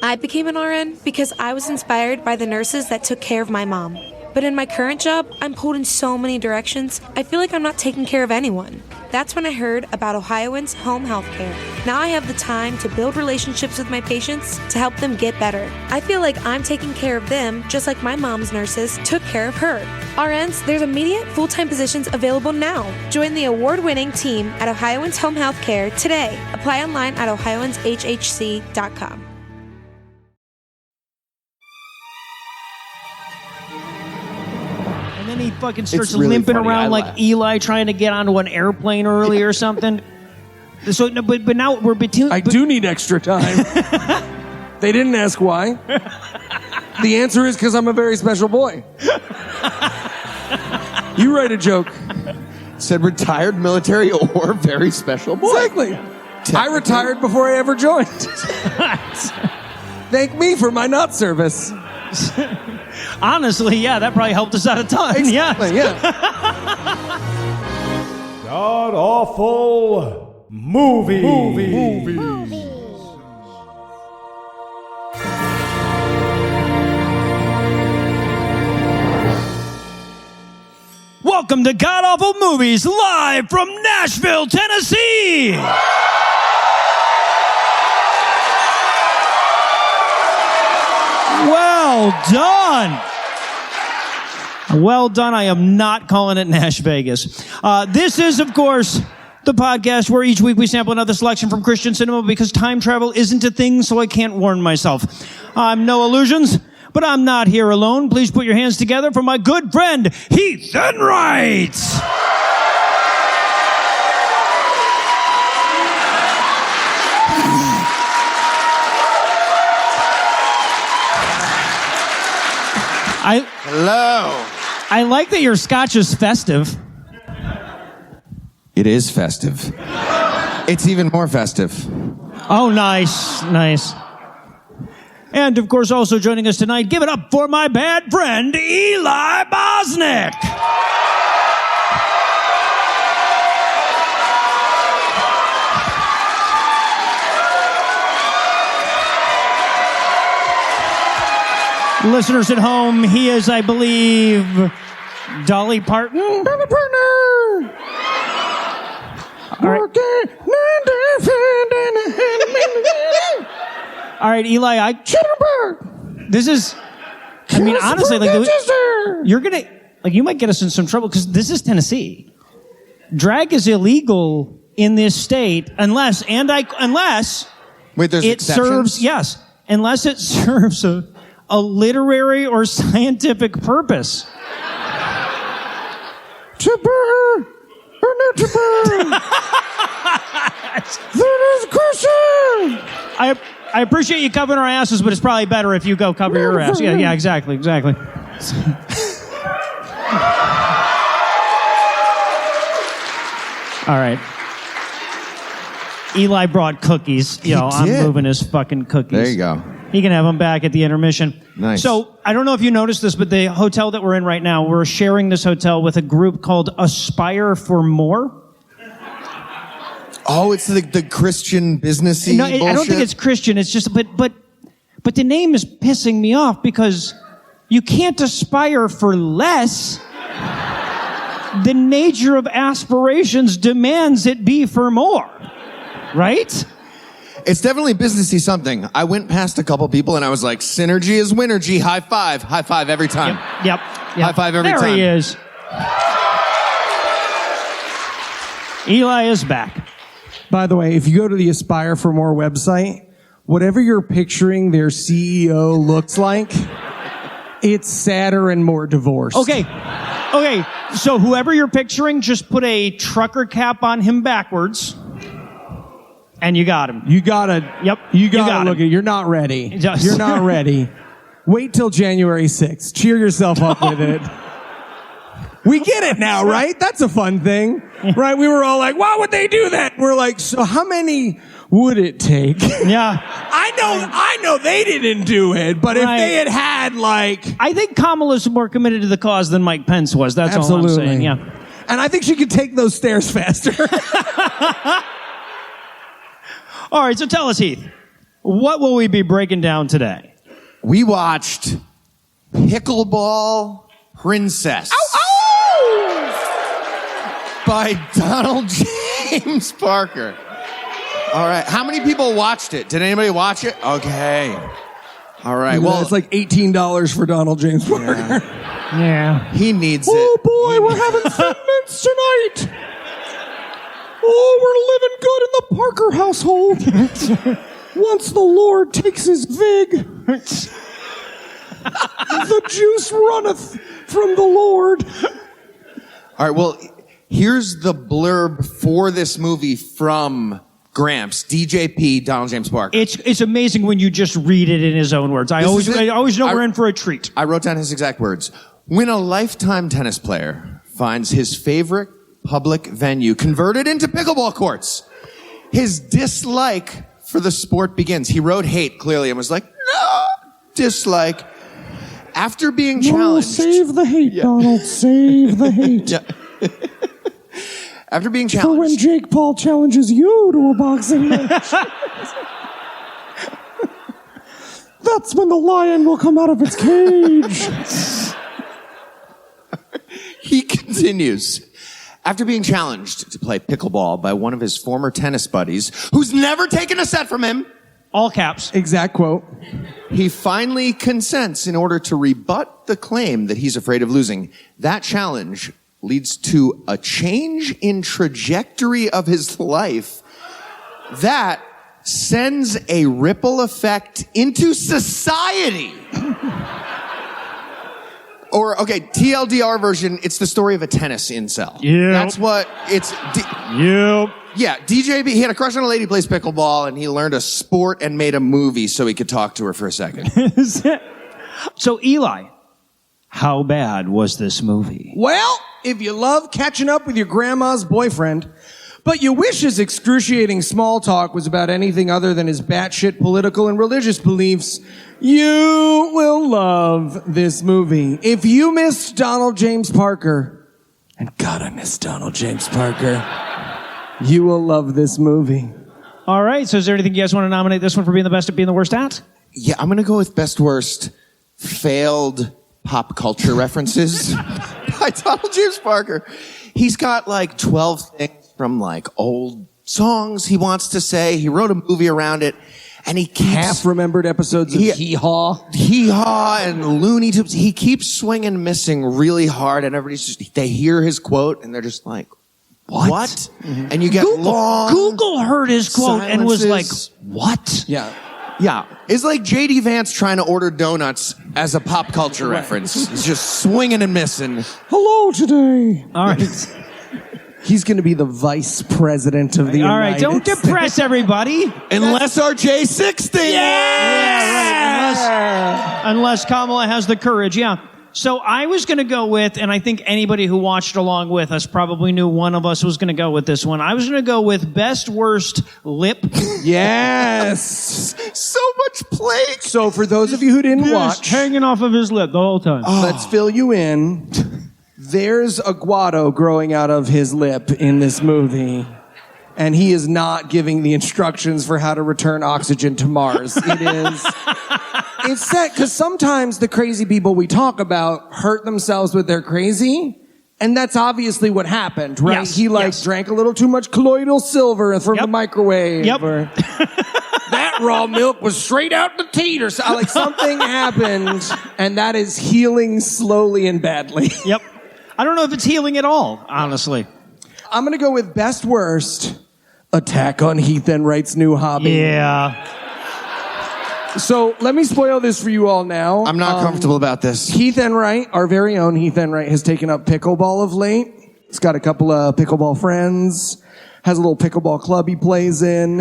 I became an RN because I was inspired by the nurses that took care of my mom. But in my current job, I'm pulled in so many directions, I feel like I'm not taking care of anyone. That's when I heard about Ohioans' home health care. Now I have the time to build relationships with my patients to help them get better. I feel like I'm taking care of them just like my mom's nurses took care of her. RNs, there's immediate full-time positions available now. Join the award-winning team at Ohioans Home Health Care today. Apply online at ohioanshhc.com. And then he fucking starts limping around like Eli trying to get onto an airplane early or something. So, but now we're between. I do need extra time. They didn't ask why. The answer is because I'm a very special boy. You write a joke. Said retired military or very special boy. Exactly. I retired before I ever joined. Thank me for my not service. Honestly, yeah, that probably helped us out a ton. Exactly, yeah. God Awful Movies. Welcome to God Awful Movies, live from Nashville, Tennessee. Well done. Well done. I am not calling it Nash Vegas. This is, of course, the podcast where each week we sample another selection from Christian cinema because time travel isn't a thing, so I can't warn myself. I'm no illusions, but I'm not here alone. Please put your hands together for my good friend, Heath Enright. Hello. I like that your scotch is festive. It is festive. It's even more festive. Oh, nice, nice. And, of course, also joining us tonight, give it up for my bad friend, Eli Bosnick. Listeners at home, he is, I believe, Dolly Parton. Dolly Parton. All right. All right, Eli, this is, I mean, honestly, like, you're gonna, like, you might get us in some trouble because this is Tennessee. Drag is illegal in this state unless Wait, there's it exceptions? serves, unless it serves a literary or scientific purpose. That is a question. I appreciate you covering our asses, but it's probably better if you go cover your ass. Yeah, exactly. All right. Eli brought cookies. I'm moving his fucking cookies. There you go. He can have them back at the intermission. Nice. So, I don't know if you noticed this, but the hotel that we're in right now, we're sharing this hotel with a group called Aspire for More. Oh, it's the Christian businessy bullshit? I don't think it's Christian. It's just, but the name is pissing me off because you can't aspire for less. The nature of aspirations demands it be for more. Right? It's definitely businessy something. I went past a couple people and I was like, synergy is winnergy. High five. High five every time. Yep. High five every time. There he is. Eli is back. By the way, if you go to the Aspire for More website, whatever you're picturing their CEO looks like, it's sadder and more divorced. Okay. So whoever you're picturing, just put a trucker cap on him backwards. And you got him. You gotta look at it. You're not ready. You're not ready. Wait till January 6th. Cheer yourself up with it. We get it now, right? That's a fun thing, right? We were all like, why would they do that? We're like, so how many would it take? Yeah. I know they didn't do it, but if they had like... I think Kamala's more committed to the cause than Mike Pence was. That's Absolutely. all I'm saying, yeah. And I think she could take those stairs faster. All right, so tell us, Heath. What will we be breaking down today? We watched Pickleball Princess. By Donald James Parker. All right. How many people watched it? Did anybody watch it? Okay. All right. Well, it's like $18 for Donald James Parker. Yeah. He needs it. Oh, boy, we're having segments tonight. Oh, we're living good in the Parker household. Once the Lord takes his vig, the juice runneth from the Lord. All right. Well, here's the blurb for this movie from Gramps, DJP, Donald James Parker. It's amazing when you just read it in his own words. I always know we're in for a treat. I wrote down his exact words. When a lifetime tennis player finds his favorite public venue converted into pickleball courts, his dislike for the sport begins. He wrote hate clearly and was like, no, dislike. After being challenged. Save the hate, Donald. Save the hate. Yeah. After being challenged. For when Jake Paul challenges you to a boxing match. That's when the lion will come out of its cage. He continues. After being challenged to play pickleball by one of his former tennis buddies, who's never taken a set from him, all caps, exact quote, he finally consents in order to rebut the claim that he's afraid of losing. That challenge leads to a change in trajectory of his life that sends a ripple effect into society. Or, okay, TLDR version, it's the story of a tennis incel. Yeah. That's what it's... Yep. Yeah, DJB, he had a crush on a lady who plays pickleball, and he learned a sport and made a movie so he could talk to her for a second. So, Eli, how bad was this movie? Well, if you love catching up with your grandma's boyfriend, but you wish his excruciating small talk was about anything other than his batshit political and religious beliefs, you will love this movie. If you missed Donald James Parker, and God, I miss Donald James Parker, you will love this movie. All right, so is there anything you guys want to nominate this one for being the best at being the worst at? Yeah, I'm going to go with best worst failed pop culture references by Donald James Parker. He's got like 12 things from like old songs he wants to say. He wrote a movie around it, and he keeps half-remembered episodes of Hee-Haw and Looney Tunes. He keeps swinging and missing really hard, and everybody's just, they hear his quote, and they're just like, what? Mm-hmm. And you get Google heard his quote silences. And was like, what? Yeah. Yeah. It's like J.D. Vance trying to order donuts as a pop culture reference. He's just swinging and missing. Hello today. All right. He's going to be the vice president of the United All right, don't depress everybody. Unless RJ6 thing. Yeah, unless Kamala has the courage, yeah. So I was going to go with, and I think anybody who watched along with us probably knew one of us was going to go with this one. I was going to go with best worst lip. Yes. So much plague. So for those of you who didn't watch, hanging off of his lip the whole time. Let's fill you in. There's a guado growing out of his lip in this movie, and he is not giving the instructions for how to return oxygen to Mars. It's sad because sometimes the crazy people we talk about hurt themselves with their crazy, and that's obviously what happened, right? Yes, He drank a little too much colloidal silver from the microwave. Yep. Or, that raw milk was straight out the teat, or like something happened, and that is healing slowly and badly. Yep. I don't know if it's healing at all, honestly. I'm going to go with best worst, Attack on Heath Enright's new hobby. Yeah. So let me spoil this for you all now. I'm not comfortable about this. Heath Enright, our very own Heath Enright, has taken up pickleball of late. He's got a couple of pickleball friends, has a little pickleball club he plays in.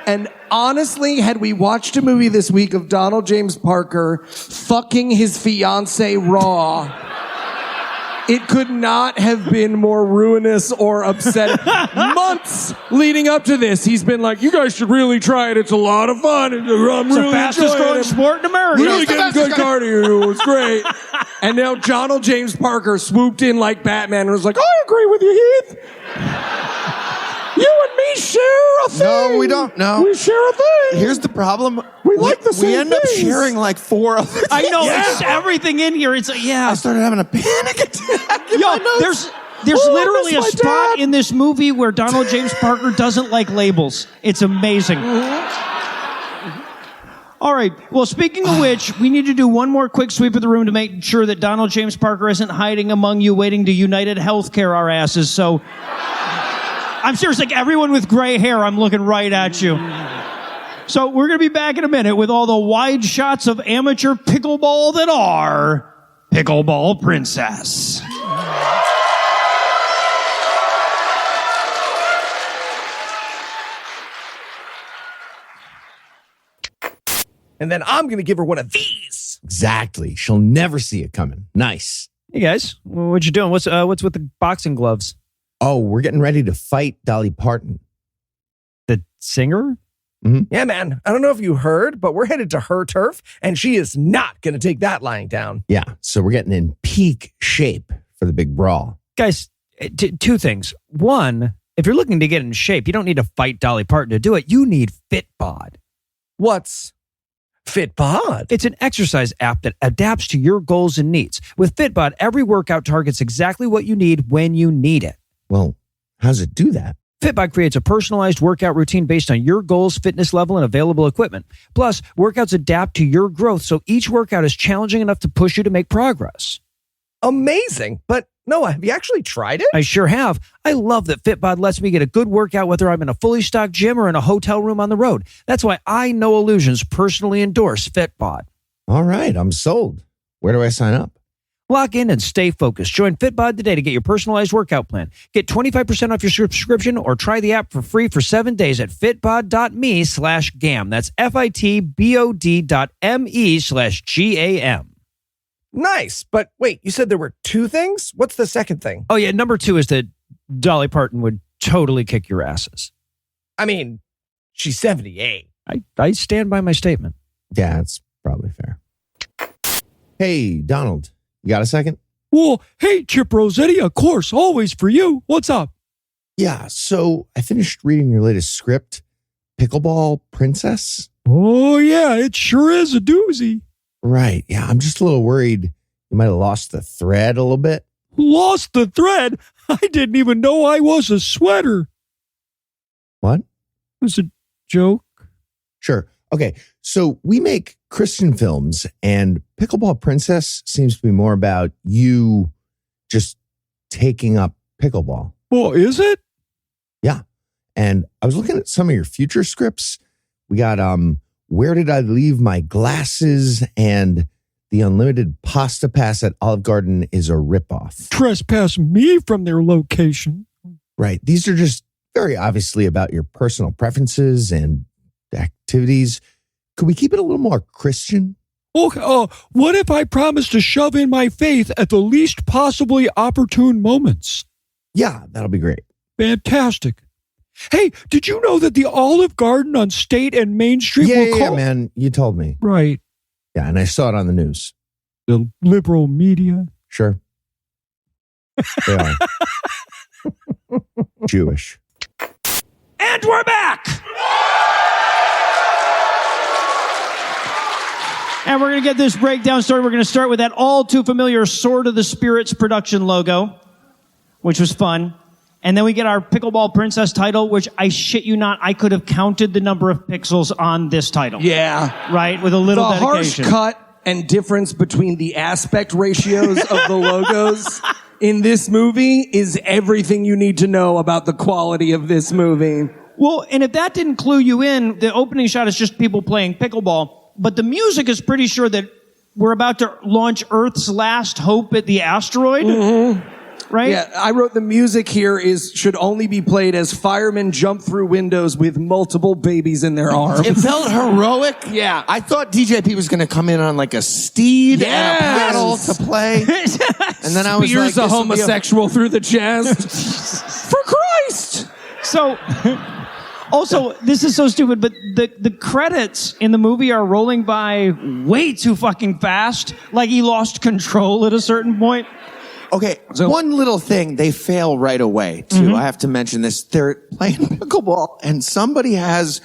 And honestly, had we watched a movie this week of Donald James Parker fucking his fiancée raw, it could not have been more ruinous or upsetting. Months leading up to this, he's been like, you guys should really try it. It's a lot of fun. I'm It's really the fastest growing sport in America. Really getting good cardio. It's great. And now Donald James Parker swooped in like Batman and was like, I agree with you, Heath. You and me share a thing. No, we don't. No. We share a thing. Here's the problem. We like the same We end up things. sharing like 4 other things. I know, it's everything in here. It's, I started having a panic attack. Yo, there's literally a spot in this movie where Donald James Parker doesn't like labels. It's amazing. All right. Well, speaking of which, we need to do one more quick sweep of the room to make sure that Donald James Parker isn't hiding among you waiting to United Healthcare our asses. So I'm serious, like everyone with gray hair, I'm looking right at you. So we're going to be back in a minute with all the wide shots of amateur pickleball that are Pickleball Princess. And then I'm going to give her one of these. Exactly. She'll never see it coming. Nice. Hey guys, what you doing? What's with the boxing gloves? Oh, we're getting ready to fight Dolly Parton. The singer? Mm-hmm. Yeah, man. I don't know if you heard, but we're headed to her turf, and she is not going to take that lying down. Yeah, so we're getting in peak shape for the big brawl. Guys, 2 things. One, if you're looking to get in shape, you don't need to fight Dolly Parton to do it. You need FitBod. What's FitBod? It's an exercise app that adapts to your goals and needs. With FitBod, every workout targets exactly what you need when you need it. Well, how's it do that? FitBod creates a personalized workout routine based on your goals, fitness level, and available equipment. Plus, workouts adapt to your growth, so each workout is challenging enough to push you to make progress. Amazing. But Noah, have you actually tried it? I sure have. I love that FitBod lets me get a good workout whether I'm in a fully stocked gym or in a hotel room on the road. That's why I Noah Lugeons personally endorse FitBod. All right, I'm sold. Where do I sign up? Lock in and stay focused. Join FitBod today to get your personalized workout plan. Get 25% off your subscription or try the app for free for 7 days at fitbod.me/GAM. That's FITBOD.me/GAM. Nice. But wait, you said there were 2 things? What's the second thing? Oh, yeah. Number 2 is that Dolly Parton would totally kick your asses. I mean, she's 78. I stand by my statement. Yeah, that's probably fair. Hey, Donald, you got a second? Well, hey, Chip Rossetti, of course, always for you. What's up? Yeah, so I finished reading your latest script, Pickleball Princess. Oh, yeah, it sure is a doozy. Right, yeah, I'm just a little worried you might have lost the thread a little bit. Lost the thread? I didn't even know I was a sweater. What? It was a joke. Sure. Okay, so we make Christian films, and Pickleball Princess seems to be more about you just taking up pickleball. Oh, is it? Yeah. And I was looking at some of your future scripts. We got Where Did I Leave My Glasses? And The Unlimited Pasta Pass at Olive Garden is a ripoff. Trespass me from their location. Right. These are just very obviously about your personal preferences and activities. Could we keep it a little more Christian? Oh, what if I promise to shove in my faith at the least possibly opportune moments? Yeah, that'll be great. Fantastic. Hey, did you know that the Olive Garden on State and Main Street will call... Yeah, man. You told me. Right. Yeah, and I saw it on the news. The liberal media. Sure. They are. Jewish. And we're back! And we're going to get this breakdown started. We're going to start with that all too familiar Sword of the Spirits production logo, which was fun. And then we get our Pickleball Princess title, which I shit you not, I could have counted the number of pixels on this title. Yeah. Right? With a little the dedication. The harsh cut and difference between the aspect ratios of the logos in this movie is everything you need to know about the quality of this movie. Well, and if that didn't clue you in, the opening shot is just people playing pickleball. But the music is pretty sure that we're about to launch Earth's last hope at the asteroid. Mm-hmm. Right? Yeah, I wrote the music here should only be played as firemen jump through windows with multiple babies in their arms. It felt heroic. Yeah. I thought DJP was going to come in on like a steed and a paddle to play. And then I was like, Spears a homosexual through the chest. For Christ! So... Also, this is so stupid, but the credits in the movie are rolling by way too fucking fast. Like he lost control at a certain point. Okay, one little thing, they fail right away, too. I have to mention this. They're playing pickleball, and somebody has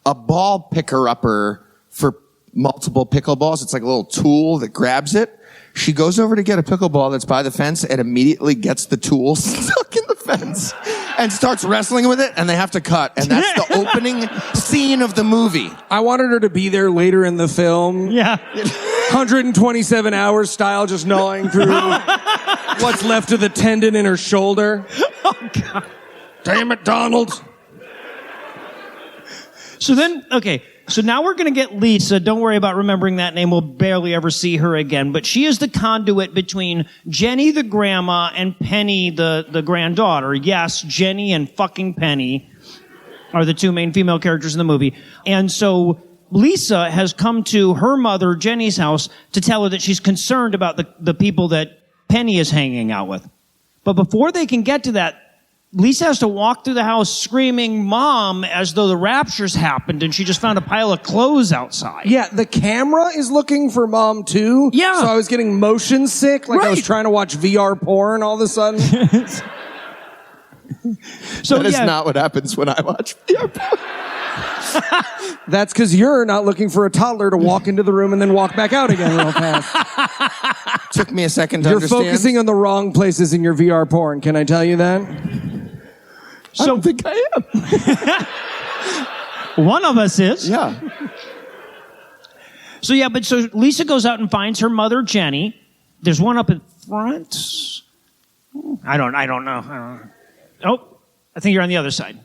a ball picker-upper for multiple pickleballs. It's like a little tool that grabs it. She goes over to get a pickleball that's by the fence and immediately gets the tool stuck in the fence and starts wrestling with it, and they have to cut. And that's the opening scene of the movie. I wanted her to be there later in the film. Yeah. 127 hours style, just gnawing through what's left of the tendon in her shoulder. Oh, God. Damn it, Donald. So then, okay, so now we're going to get Lisa. Don't worry about remembering that name. We'll barely ever see her again. But she is the conduit between Jenny, the grandma, and Penny, the granddaughter. Yes, Jenny and fucking Penny are the two main female characters in the movie. And so Lisa has come to her mother, Jenny's house, to tell her that she's concerned about the people that Penny is hanging out with. But before they can get to that, Lisa has to walk through the house screaming, Mom, as though the rapture's happened and she just found a pile of clothes outside. Yeah, the camera is looking for Mom, too. Yeah. So I was getting motion sick, like I was trying to watch VR porn all of a sudden. So that is not what happens when I watch VR porn. That's because you're not looking for a toddler to walk into the room and then walk back out again real fast. Took me a second to You're understand. You're focusing on the wrong places in your VR porn. Can I tell you that? I don't think I am. One of us is. Yeah. So Lisa goes out and finds her mother, Jenny. There's one up in front. I don't know. Oh, I think you're on the other side.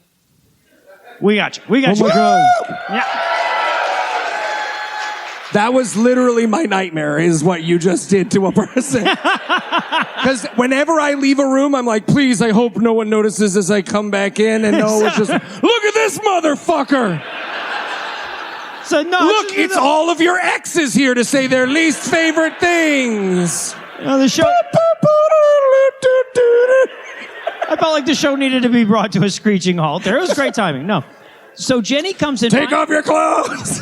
We got you. Oh my God. Yeah. That was literally my nightmare, is what you just did to a person. Because whenever I leave a room, I'm like, please, I hope no one notices as I come back in. And no, it's just, look at this motherfucker. So no, look, it's all of your exes here to say their least favorite things. The show. I felt like the show needed to be brought to a screeching halt there. It was great timing. No. So Jenny comes in. Take off your clothes.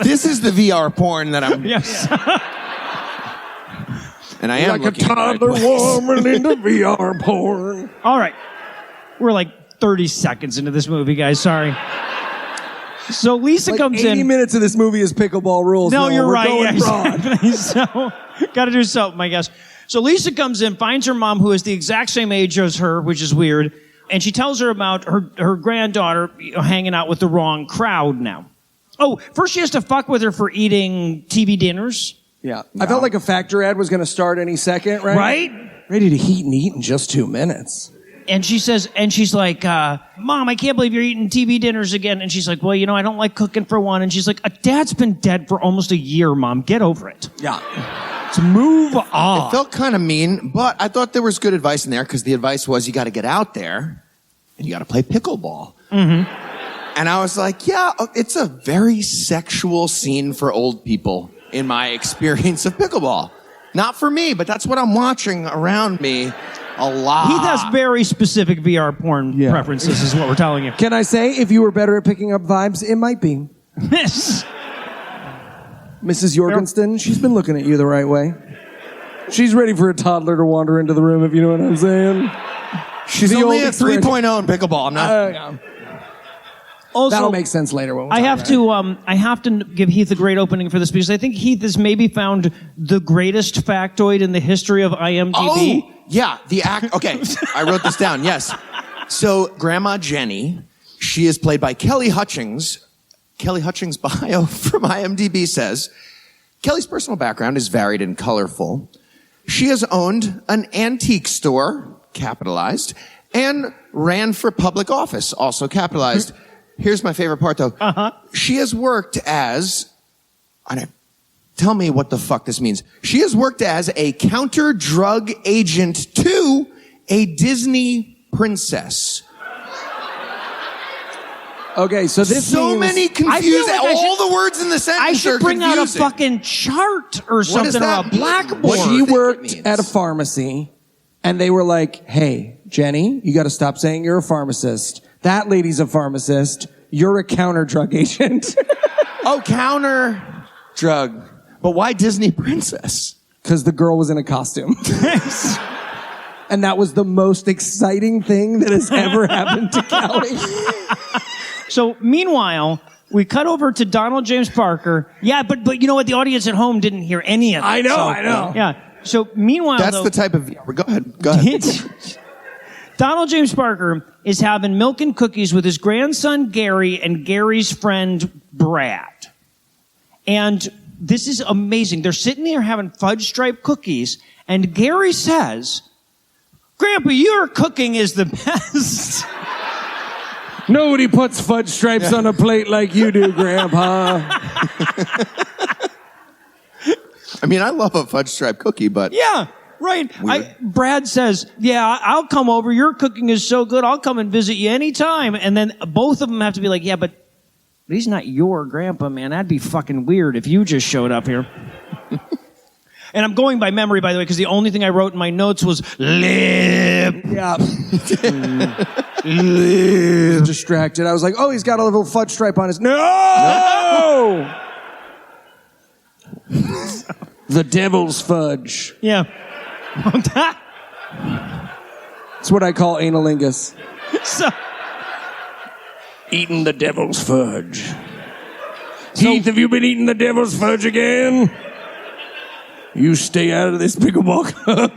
This is the VR porn that I'm... Yes. And I am like looking a toddler woman into VR porn. All right. We're like 30 seconds into this movie, guys. Sorry. So Lisa comes 80 in. 80 minutes of this movie is pickleball rules. No, you're we're right. Going Exactly. So, got to do something, I guess. So Lisa comes in, finds her mom, who is the exact same age as her, which is weird, and she tells her about her granddaughter hanging out with the wrong crowd now. Oh, first she has to fuck with her for eating TV dinners. Yeah. I felt like a Factor ad was going to start any second, right? Right? Ready to heat and eat in just 2 minutes. And she's like, Mom, I can't believe you're eating TV dinners again. And she's like, well, I don't like cooking for one. And she's like, Dad's been dead for almost a year, Mom. Get over it. Yeah. Let's move on. It felt kind of mean, but I thought there was good advice in there, because the advice was you got to get out there and you got to play pickleball. Mm-hmm. And I was like, yeah, it's a very sexual scene for old people in my experience of pickleball. Not for me, but that's what I'm watching around me a lot. Heath has very specific VR porn preferences, is what we're telling you. Can I say, if you were better at picking up vibes, it might be. Mrs. Jorgensen, she's been looking at you the right way. She's ready for a toddler to wander into the room, if you know what I'm saying. She's only a 3.0 in pickleball. I'm not... Also, that'll make sense later. When I have to give Heath a great opening for this, because I think Heath has maybe found the greatest factoid in the history of IMDb. Oh, yeah. Okay, I wrote this down. Yes. So Grandma Jenny, she is played by Kelly Hutchings. Kelly Hutchings' bio from IMDb says, Kelly's personal background is varied and colorful. She has owned an antique store, capitalized, and ran for public office, also capitalized. Here's my favorite part, though. She has worked as... Tell me what the fuck this means. She has worked as a counter-drug agent to a Disney princess. Okay, so this so many confused... all the words in the sentence I should are bring confusing. out a fucking chart or something, or a blackboard. She worked at a pharmacy, and they were like, hey, Jenny, you got to stop saying you're a pharmacist. That lady's a pharmacist. You're a counter-drug agent. Oh, counter-drug. But why Disney princess? Because the girl was in a costume. And that was the most exciting thing that has ever happened to Callie. So meanwhile, we cut over to Donald James Parker. Yeah, but you know what? The audience at home didn't hear any of it. I know. Yeah. So meanwhile, That's the type of... Go ahead. Donald James Parker is having milk and cookies with his grandson Gary and Gary's friend Brad. And this is amazing. They're sitting there having fudge stripe cookies, and Gary says, "Grandpa, your cooking is the best." Nobody puts fudge stripes on a plate like you do, Grandpa. I mean, I love a fudge stripe cookie, but... Yeah, right. Brad says, "Yeah, I'll come over. Your cooking is so good. I'll come and visit you anytime." And then both of them have to be like, "Yeah, but he's not your grandpa, man. That'd be fucking weird if you just showed up here." And I'm going by memory, by the way, because the only thing I wrote in my notes was lip. Yeah. Lip. Distracted. I was like, oh, he's got a little fudge stripe on his... No! The devil's fudge. Yeah. That's what I call analingus. So, eating the devil's fudge. Heath, have you been eating the devil's fudge again? You stay out of this pickleball club.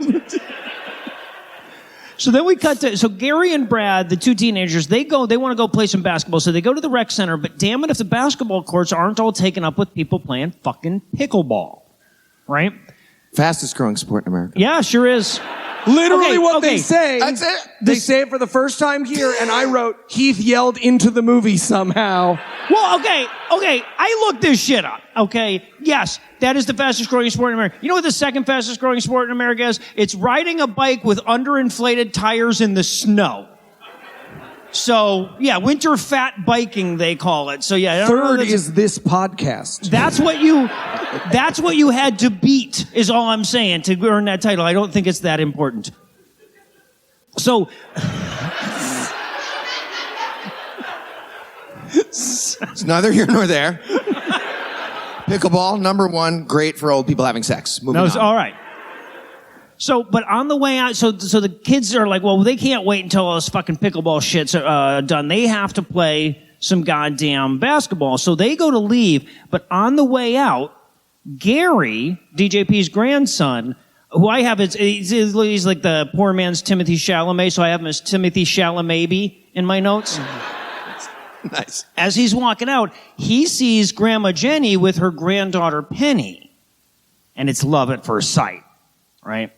So then we cut to... So Gary and Brad, the two teenagers, they want to go play some basketball. So they go to the rec center, but damn it if the basketball courts aren't all taken up with people playing fucking pickleball. Right? Fastest growing sport in America. Yeah, sure is. Literally what they say. That's it. They say it for the first time here, and I wrote, Heath yelled into the movie somehow. Well, okay. I looked this shit up, okay? Yes, that is the fastest growing sport in America. You know what the second fastest growing sport in America is? It's riding a bike with underinflated tires in the snow. So, yeah, winter fat biking, they call it. So, yeah. Third is this podcast. That's what you had to beat, is all I'm saying, to earn that title. I don't think it's that important. So... It's neither here nor there. Pickleball, number one, great for old people having sex. Moving on. All right. So, but on the way out, so the kids are like, well, they can't wait until all this fucking pickleball shit's done. They have to play some goddamn basketball. So they go to leave, but on the way out, Gary, DJP's grandson, who I have, he's like the poor man's Timothy Chalamet, so I have him as Timothy Chalamet in my notes. Nice. As he's walking out, he sees Grandma Jenny with her granddaughter Penny. And it's love at first sight, right?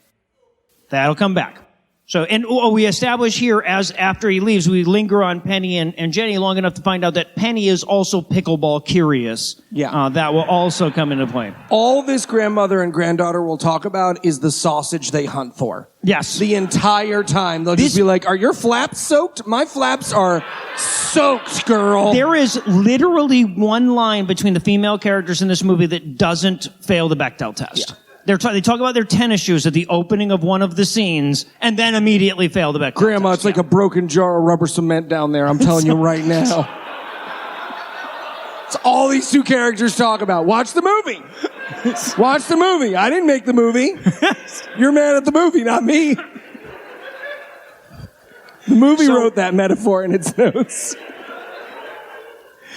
That'll come back. So, and we establish here, as after he leaves, we linger on Penny and Jenny long enough to find out that Penny is also pickleball curious. Yeah. That will also come into play. All this grandmother and granddaughter will talk about is the sausage they hunt for. Yes. The entire time. They'll just be like, are your flaps soaked? My flaps are soaked, girl. There is literally one line between the female characters in this movie that doesn't fail the Bechdel test. Yeah. They talk about their tennis shoes at the opening of one of the scenes, and then immediately fail the Bechdel test. Grandma, it's like a broken jar of rubber cement down there. I'm telling you right now. It's all these two characters talk about. Watch the movie. Watch the movie. I didn't make the movie. You're mad at the movie, not me. The movie wrote that metaphor in its notes.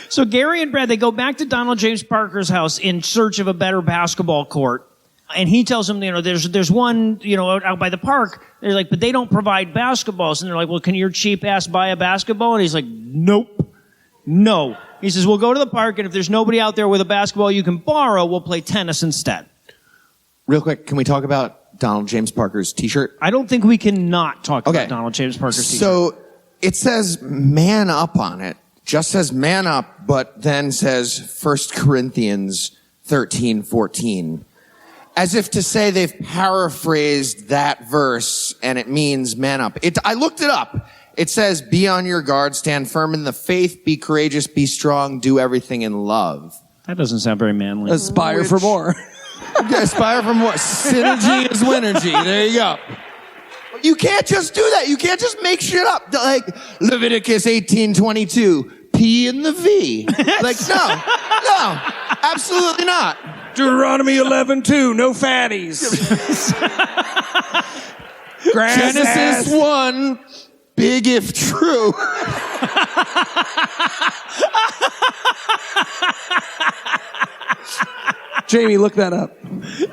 So Gary and Brad, they go back to Donald James Parker's house in search of a better basketball court. And he tells them, there's one, out by the park. They're like, but they don't provide basketballs. And they're like, well, can your cheap ass buy a basketball? And he's like, nope. No. He says, we'll go to the park, and if there's nobody out there with a basketball you can borrow, we'll play tennis instead. Real quick, can we talk about Donald James Parker's t-shirt? I don't think we can not talk about Donald James Parker's t-shirt. So it says man up on it. Just says man up, but then says 1 Corinthians 13:14. As if to say they've paraphrased that verse and it means man up. I looked it up. It says, be on your guard, stand firm in the faith, be courageous, be strong, do everything in love. That doesn't sound very manly. Aspire for more. Aspire for more. Synergy is winergy. There you go. You can't just do that. You can't just make shit up. Like Leviticus 18:22, P in the V. Like, no, absolutely not. Deuteronomy 11:2, no fatties. Genesis 1, big if true. Jamie, look that up.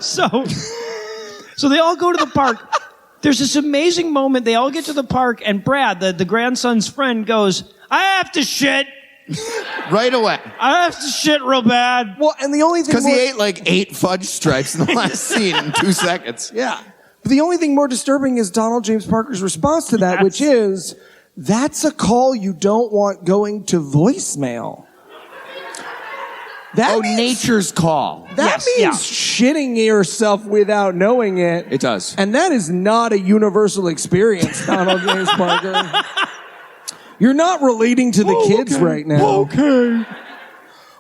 So they all go to the park. There's this amazing moment. They all get to the park, and Brad, the grandson's friend, goes, I have to shit. Right away. I have to shit real bad. Well, and the only thing Because he ate like 8 fudge stripes in the last scene in 2 seconds. Yeah. But the only thing more disturbing is Donald James Parker's response to that, which is, that's a call you don't want going to voicemail. That means, nature's call. That means shitting yourself without knowing it. It does. And that is not a universal experience, Donald James Parker. You're not relating to the kids right now. Okay.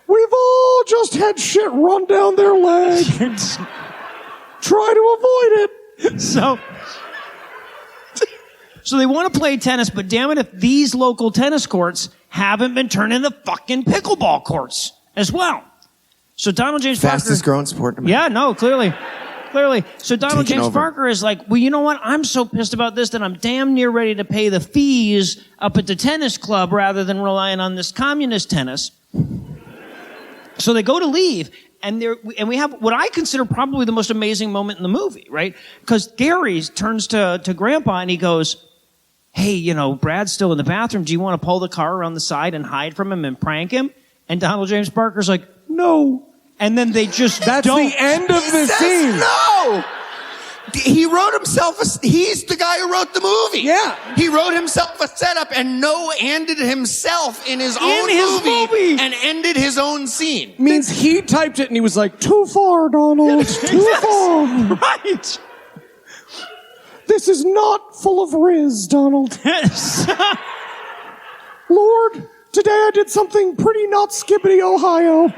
We've all just had shit run down their leg. Try to avoid it. So they want to play tennis, but damn it if these local tennis courts haven't been turned into fucking pickleball courts as well. So Donald James Parker... Fastest growing sport in America. Yeah, no, clearly. So Donald Taking James over. Parker is like, well, you know what? I'm so pissed about this that I'm damn near ready to pay the fees up at the tennis club rather than relying on this communist tennis. So they go to leave, and we have what I consider probably the most amazing moment in the movie, right? Because Gary turns to Grandpa and he goes, hey, you know, Brad's still in the bathroom. Do you want to pull the car around the side and hide from him and prank him? And Donald James Parker's like, no. And then they just That's don't. the end of the Says scene. no! He wrote himself he's the guy who wrote the movie. Yeah. He wrote himself a setup and ended himself in his own movie. and ended his own scene. Means he typed it and he was like, too far, Donald, too far. Right. This is not full of Riz, Donald. Lord, today I did something pretty not skibbity Ohio.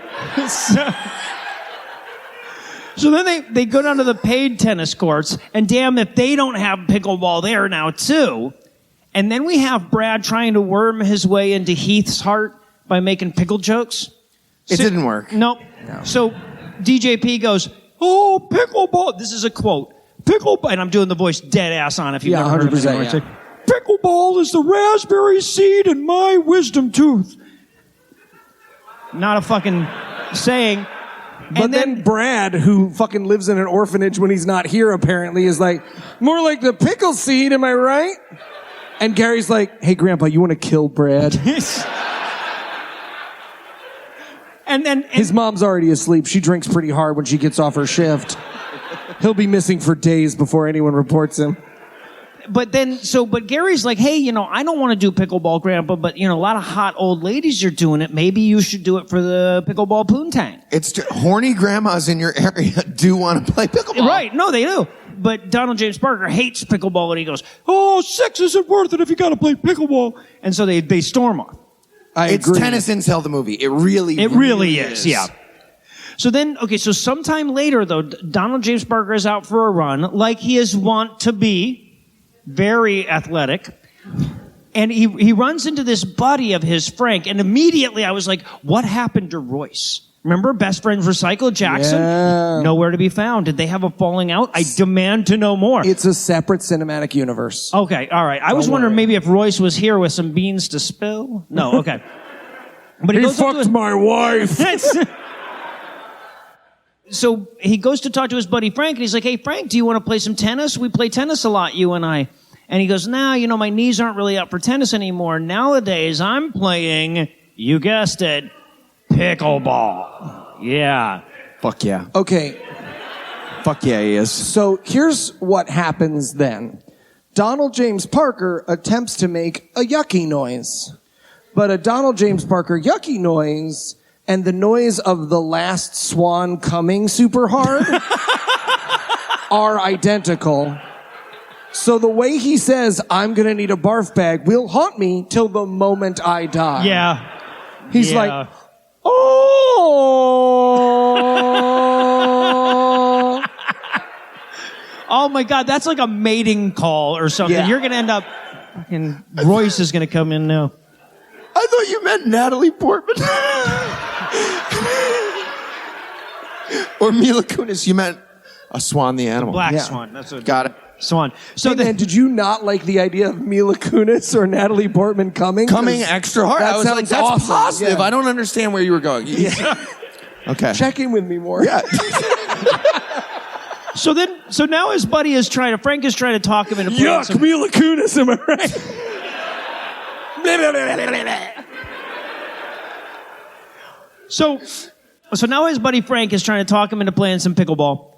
So then they go down to the paid tennis courts, and damn if they don't have pickleball there now too. And then we have Brad trying to worm his way into Heath's heart by making pickle jokes. It didn't work. Nope. No. So DJP goes, oh, pickleball. This is a quote. Pickleball, and I'm doing the voice dead ass on if you've never heard of it. 100%, yeah. Pickleball is the raspberry seed in my wisdom tooth. Not a fucking saying. But And then Brad, who fucking lives in an orphanage when he's not here, apparently, is like, more like the pickle seed, am I right? And Gary's like, hey, Grandpa, you want to kill Brad? and His mom's already asleep. She drinks pretty hard when she gets off her shift. He'll be missing for days before anyone reports him. But Gary's like, hey, you know, I don't want to do pickleball, Grandpa, but, you know, a lot of hot old ladies are doing it. Maybe you should do it for the pickleball poontang. It's horny grandmas in your area do want to play pickleball. Right. No, they do. But Donald James Parker hates pickleball, and he goes, Oh, sex isn't worth it if you got to play pickleball. and so they storm off. It's agree. tennis incel the movie. It really is, yeah. So then, so sometime later, though, Donald James Parker is out for a run, like he is wont to be, very athletic. And he runs into this buddy of his, Frank, and immediately I was like, what happened to Royce? Remember Best Friends Recycle, Jackson? Yeah. Nowhere to be found. Did they have a falling out? I demand to know more. It's a separate cinematic universe. Okay, all right. I was wondering maybe if Royce was here with some beans to spill. No, okay. But He goes up to fucked my wife. So he goes to talk to his buddy Frank, and he's like, hey, Frank, do you want to play some tennis? We play tennis a lot, you and I. And he goes, nah, you know, my knees aren't really up for tennis anymore. Nowadays, I'm playing, you guessed it, pickleball. Yeah. Fuck yeah. Okay, Fuck yeah, he is. so here's what happens then. Donald James Parker attempts to make a yucky noise. But a Donald James Parker yucky noise and the noise of the last swan coming super hard are identical. So the way he says, I'm going to need a barf bag, will haunt me till the moment I die. Yeah. He's Yeah. like, oh. Oh, my God, that's like a mating call or something. Yeah. You're going to end up, fucking Royce is going to come in now. I thought you meant Natalie Portman. Or Mila Kunis. You meant a swan, the animal. Black swan. That's what. Got it. Swan. So hey, man, did you not like the idea of Mila Kunis or Natalie Portman coming? Coming extra hard. That I was sounds like, that's awesome. positive. Yeah. I don't understand where you were going. Okay. Check in with me more. Yeah. So now his buddy is Frank is trying to talk him into playing Yuck, Mila Kunis, am I right? So now his buddy Frank is trying to talk him into playing some pickleball.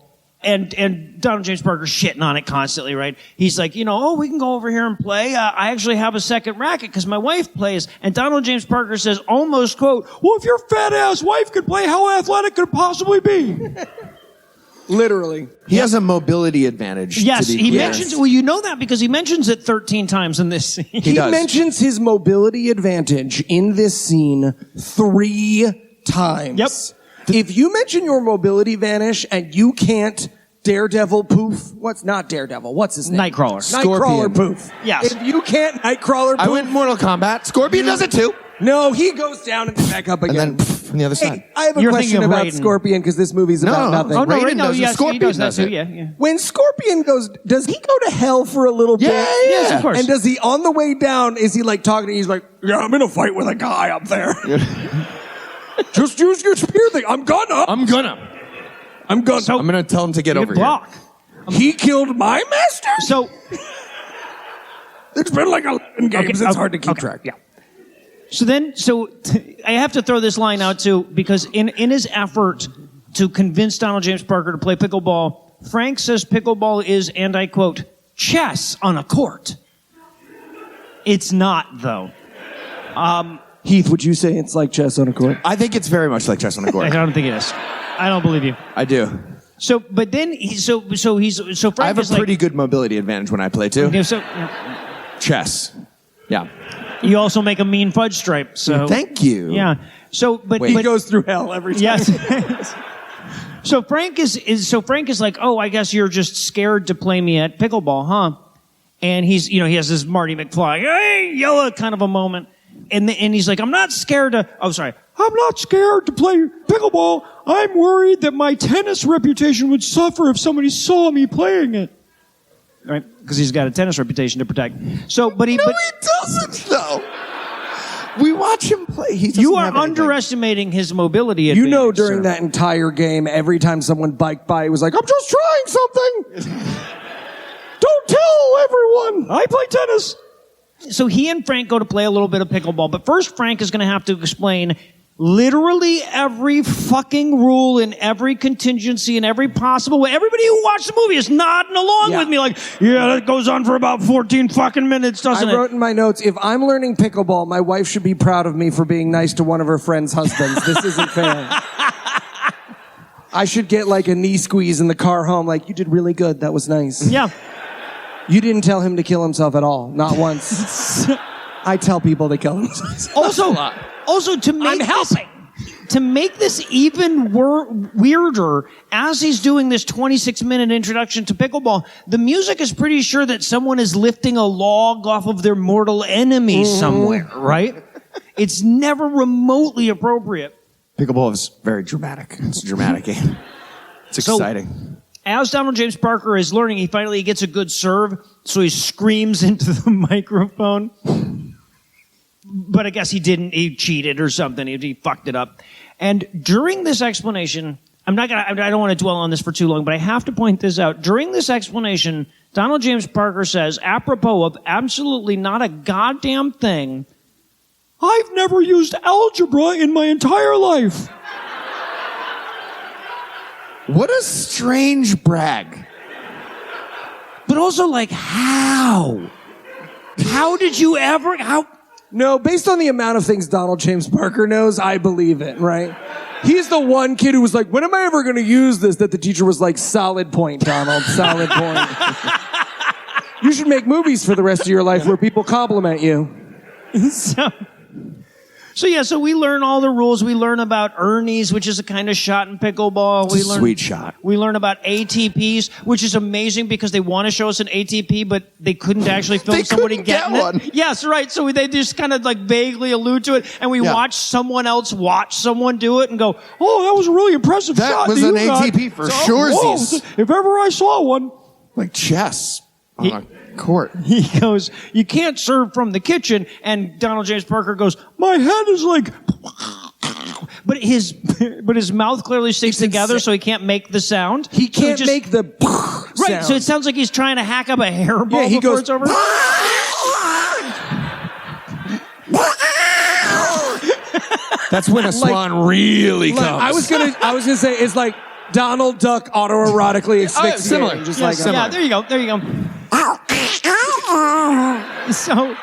And Donald James Parker's shitting on it constantly, right? He's like, we can go over here and play. I actually have a second racket because my wife plays. And Donald James Parker says, almost, quote, well, if your fat-ass wife could play, how athletic could it possibly be? Literally. He has a mobility advantage. Yes, to be he clear. mentions, well, you know that because he mentions it 13 times in this scene. He does. mentions his mobility advantage in this scene 3 times. Yep. If you mention your mobility vanish and you can't Daredevil poof, what's not Daredevil? What's his name? Nightcrawler. Nightcrawler poof. Yes. If you can't Nightcrawler poof. I went Mortal Kombat. Scorpion does it too. No, he goes down and back up again. And then from the other side. Hey, I have a You're question thinking of about Raiden. Scorpion because this movie's about nothing. Oh, no, Raiden no, does it. yes, he Scorpion does that does too, it. yeah. When Scorpion goes, does he go to hell for a little bit? Yes, of course. And does he, on the way down, is he like talking to you? He's like, yeah, I'm in a fight with a guy up there. Just use your spear thing. I'm gonna. I'm gonna tell him to get over block. here. He killed my master? So It's been like 11 games. It's hard to keep track. Yeah. So I have to throw this line out too, because in his effort to convince Donald James Parker to play pickleball, Frank says pickleball is, and I quote, chess on a court. It's not, though. Heath, would you say it's like chess on a court? I think it's very much like chess on a I court. don't think it is. I don't believe you. I do. So, but then Frank I have a is like, pretty good mobility advantage when I play too. okay, so Chess. Yeah. you also make a mean fudge stripe. So Thank you. yeah. So, but Wait. He goes through hell every time. yes. So Frank is like, oh, I guess you're just scared to play me at pickleball, huh? And he has this Marty McFly, hey, yella kind of a moment. And he's like, I'm not scared to play pickleball. I'm worried that my tennis reputation would suffer if somebody saw me playing it. Right? Because he's got a tennis reputation to protect. So, but he doesn't though. We watch him play. He doesn't you are have anything. underestimating his mobility advantage. You know, during sir. that entire game, every time someone biked by, he was like, I'm just trying something. Don't tell everyone. I play tennis. So he and Frank go to play a little bit of pickleball, but first Frank is going to have to explain literally every fucking rule and every contingency and every possible way. Everybody who watched the movie is nodding along with me like, yeah, that goes on for about 14 fucking minutes, doesn't it? I wrote in my notes, if I'm learning pickleball, my wife should be proud of me for being nice to one of her friends' husbands. This isn't fair. I should get like a knee squeeze in the car home, like, you did really good, that was nice. Yeah. You didn't tell him to kill himself at all, not once. I tell people to kill themselves. Also, to make this even weirder, as he's doing this 26-minute introduction to pickleball, the music is pretty sure that someone is lifting a log off of their mortal enemy somewhere, right? It's never remotely appropriate. Pickleball is very dramatic. It's a dramatic game. It's exciting. As Donald James Parker is learning, he finally gets a good serve, so he screams into the microphone. But I guess he didn't. He cheated or something. He fucked it up. And during this explanation, I don't want to dwell on this for too long, but I have to point this out. During this explanation, Donald James Parker says, apropos of absolutely not a goddamn thing, I've never used algebra in my entire life. What a strange brag. But also, like, how? How did you ever... No, based on the amount of things Donald James Parker knows, I believe it, right? He's the one kid who was like, when am I ever going to use this? That the teacher was like, solid point, Donald, solid point. You should make movies for the rest of your life where people compliment you. So we learn all the rules. We learn about Ernie's, which is a kind of shot in pickleball. It's a sweet shot. We learn about ATPs, which is amazing because they want to show us an ATP, but they couldn't actually film somebody getting one. it. Yes, right. So they just kind of like vaguely allude to it, and we watch someone else watch someone do it and go, "Oh, that was a really impressive shot." That was an ATP for sure. If ever I saw one. Like chess on a court. He goes, "You can't serve from the kitchen," and Donald James Parker goes, "My head is like," but his mouth clearly sticks together, so he can't make the sound. He can't make the right. sound. So it sounds like he's trying to hack up a hairball he before goes, it's over. That's when a swan really comes. I was gonna say it's like Donald Duck autoerotically asphyxiating. Similar. Just Yeah, there you go. There you go. So.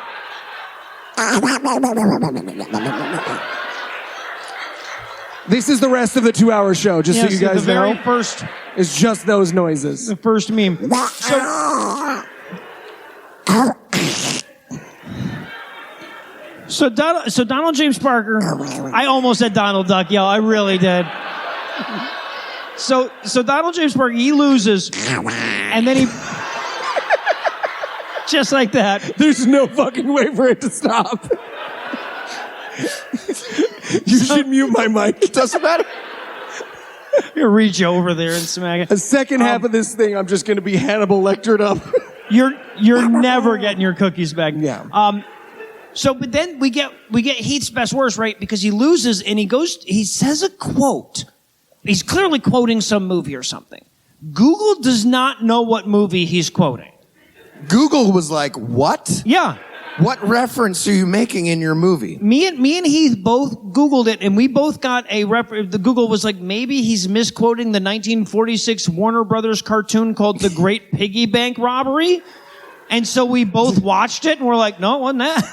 This is the rest of the 2-hour show, just so you guys the very know. First, it's just those noises. the first meme. So Donald James Parker, I almost said Donald Duck, y'all. I really did. So Donald James Parker, he loses, and then he, just like that. There's no fucking way for it to stop. You should mute my mic. It doesn't matter. You reach over there and smack it. The second half of this thing, I'm just going to be Hannibal Lectered up. You're never getting your cookies back. Yeah. But then we get Heath's best worst, right? Because he loses and he says a quote. He's clearly quoting some movie or something. Google does not know what movie he's quoting. Google was like, what? Yeah. What reference are you making in your movie? Me and Heath both Googled it, and we both got the Google was like, maybe he's misquoting the 1946 Warner Brothers cartoon called The Great Piggy Bank Robbery. And so we both watched it, and we're like, no, it wasn't that.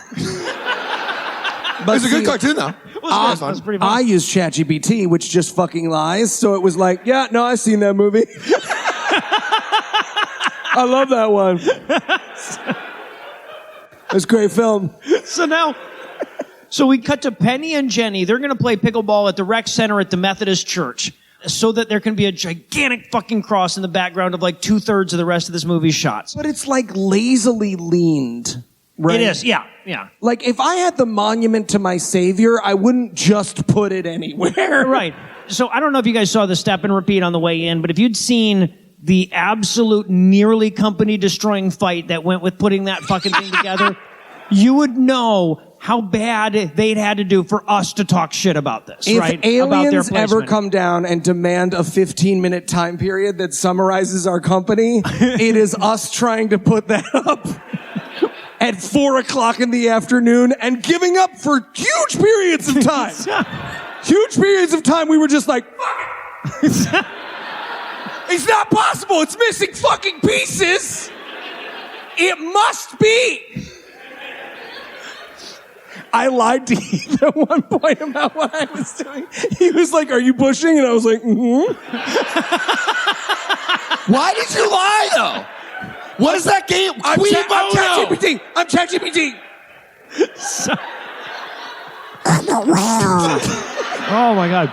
But it's a good cartoon, though. It was pretty fun. I use ChatGPT, which just fucking lies. So it was like, yeah, no, I've seen that movie. I love that one. It's a great film. So we cut to Penny and Jenny. They're going to play pickleball at the rec center at the Methodist Church so that there can be a gigantic fucking cross in the background of like 2/3 of the rest of this movie's shots. But it's like lazily leaned, right? It is, yeah. Like if I had the monument to my savior, I wouldn't just put it anywhere. Right. So I don't know if you guys saw the step and repeat on the way in, but if you'd seen the absolute nearly company destroying fight that went with putting that fucking thing together, you would know how bad they'd had to do for us to talk shit about this, right? If aliens about their ever come down and demand a 15-minute time period that summarizes our company, it is us trying to put that up at 4:00 in the afternoon and giving up for huge periods of time. Huge periods of time we were just like, it's not possible. It's missing fucking pieces. It must be. I lied to Heath at one point about what I was doing. He was like, are you pushing? And I was like, mm-hmm. Why did you lie, though? What is that game? I'm ChatGPT. I'm ChatGPT. Oh, my God.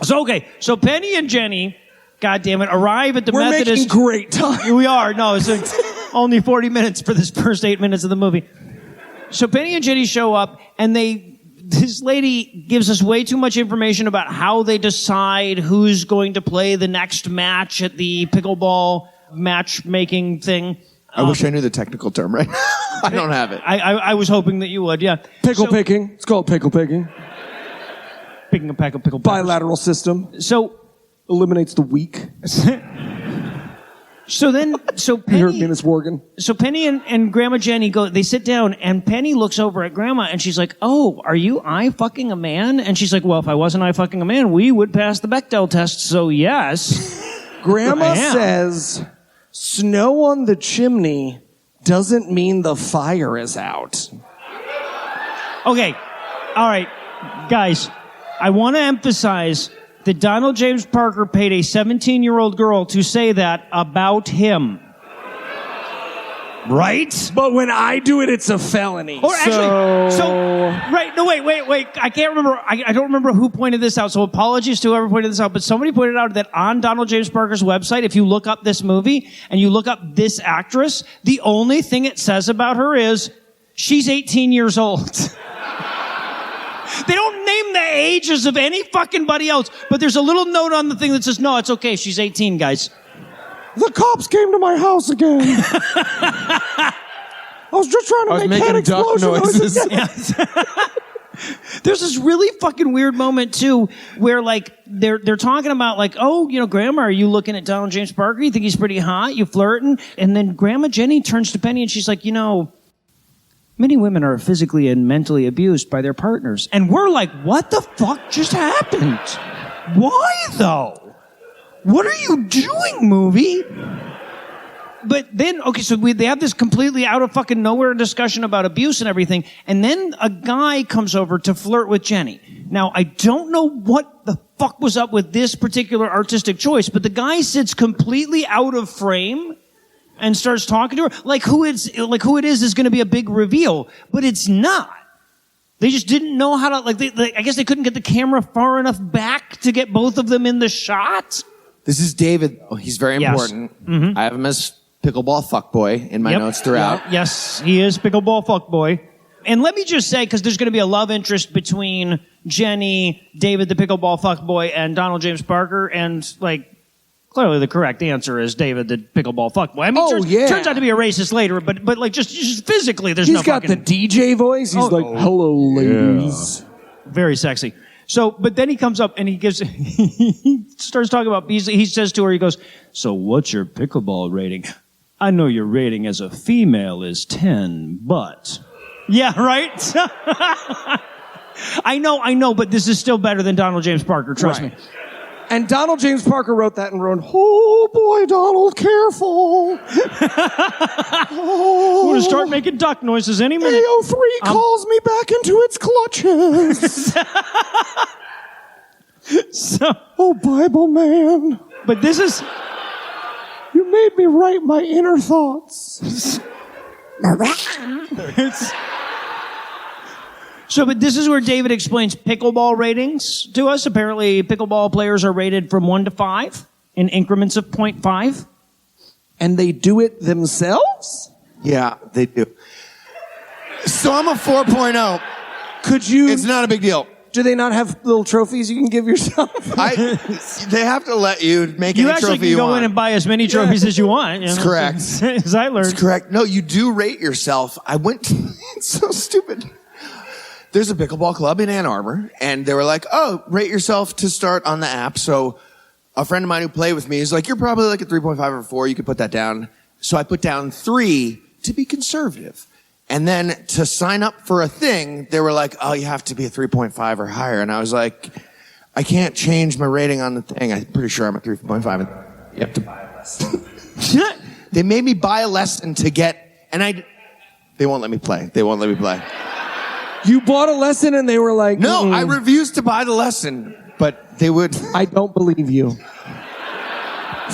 So Penny and Jenny, goddammit, arrive at the Methodist... We're making great time. We are. No, it's like only 40 minutes for this first 8 minutes of the movie. So Penny and Jenny show up, and this lady gives us way too much information about how they decide who's going to play the next match at the pickleball matchmaking thing. I wish I knew the technical term right now. I don't have it. I was hoping that you would, yeah. Pickle picking. It's called pickle picking. Picking a pack of pickle peppers. Bilateral system. So eliminates the weak. So Penny, you heard me, Miss Morgan. So Penny and Grandma Jenny they sit down, and Penny looks over at Grandma, and she's like, "Oh, are you I fucking a man?" And she's like, "Well, if I wasn't I fucking a man, we would pass the Bechdel test, so yes." Grandma says, "Snow on the chimney doesn't mean the fire is out." Okay, all right, guys, I want to emphasize that Donald James Parker paid a 17-year-old girl to say that about him. Right? But when I do it, it's a felony. Or right, no, wait. I can't remember, I don't remember who pointed this out, so apologies to whoever pointed this out, but somebody pointed out that on Donald James Parker's website, if you look up this movie and you look up this actress, the only thing it says about her is, she's 18 years old. They don't name the ages of any fucking buddy else, but there's a little note on the thing that says, no, it's okay, she's 18, guys. The cops came to my house again. I was just trying to make head explosion noises. There's this really fucking weird moment too, where like they're talking about like, oh, Grandma, are you looking at Donald James Parker? You think he's pretty hot? You flirting? And then Grandma Jenny turns to Penny and she's like, many women are physically and mentally abused by their partners. And we're like, what the fuck just happened? Why though? What are you doing, movie? But then, okay, so they have this completely out of fucking nowhere discussion about abuse and everything, and then a guy comes over to flirt with Jenny. Now, I don't know what the fuck was up with this particular artistic choice, but the guy sits completely out of frame and starts talking to her like who it is going to be a big reveal, but it's not. They just didn't know how to, I guess they couldn't get the camera far enough back to get both of them in the shot. This is David. Oh, he's very important. Yes. Mm-hmm. I have him as Pickleball Fuckboy in my notes throughout. Yes, he is Pickleball Fuckboy. And let me just say, because there's going to be a love interest between Jenny, David the Pickleball Fuckboy, and Donald James Parker, and clearly the correct answer is David the Pickleball Fuckboy. I mean, turns out to be a racist later, but just physically, there's no fucking... He's got the DJ voice. He's like, hello, ladies. Yeah. Very sexy. So, but then he comes up and he starts talking about, he says to her, he goes, so what's your pickleball rating? I know your rating as a female is 10, but... Yeah, right? I know, but this is still better than Donald James Parker, trust me. And Donald James Parker wrote that and wrote, oh boy, Donald, careful. I'm going to start making duck noises any minute. AO3 calls me back into its clutches. Oh, Bible man. But this is... You made me write my inner thoughts. But this is where David explains pickleball ratings to us. Apparently, pickleball players are rated from 1 to 5 in increments of 0.5. And they do it themselves? Yeah, they do. So I'm a 4.0. Could you... It's not a big deal. Do they not have little trophies you can give yourself? They have to let you make any trophy you want. You actually can go in and buy as many trophies as you want. It's correct. As I learned. It's correct. No, you do rate yourself. It's so stupid. There's a pickleball club in Ann Arbor, and they were like, oh, rate yourself to start on the app. So a friend of mine who played with me is like, you're probably like a 3.5 or 4. You could put that down. So I put down 3 to be conservative. And then to sign up for a thing, they were like, oh, you have to be a 3.5 or higher. And I was like, I can't change my rating on the thing. I'm pretty sure I'm a 3.5. You have to buy a lesson. They made me buy a lesson to get, and they won't let me play. They won't let me play. You bought a lesson and they were like... No, I refused to buy the lesson, but they would... I don't believe you.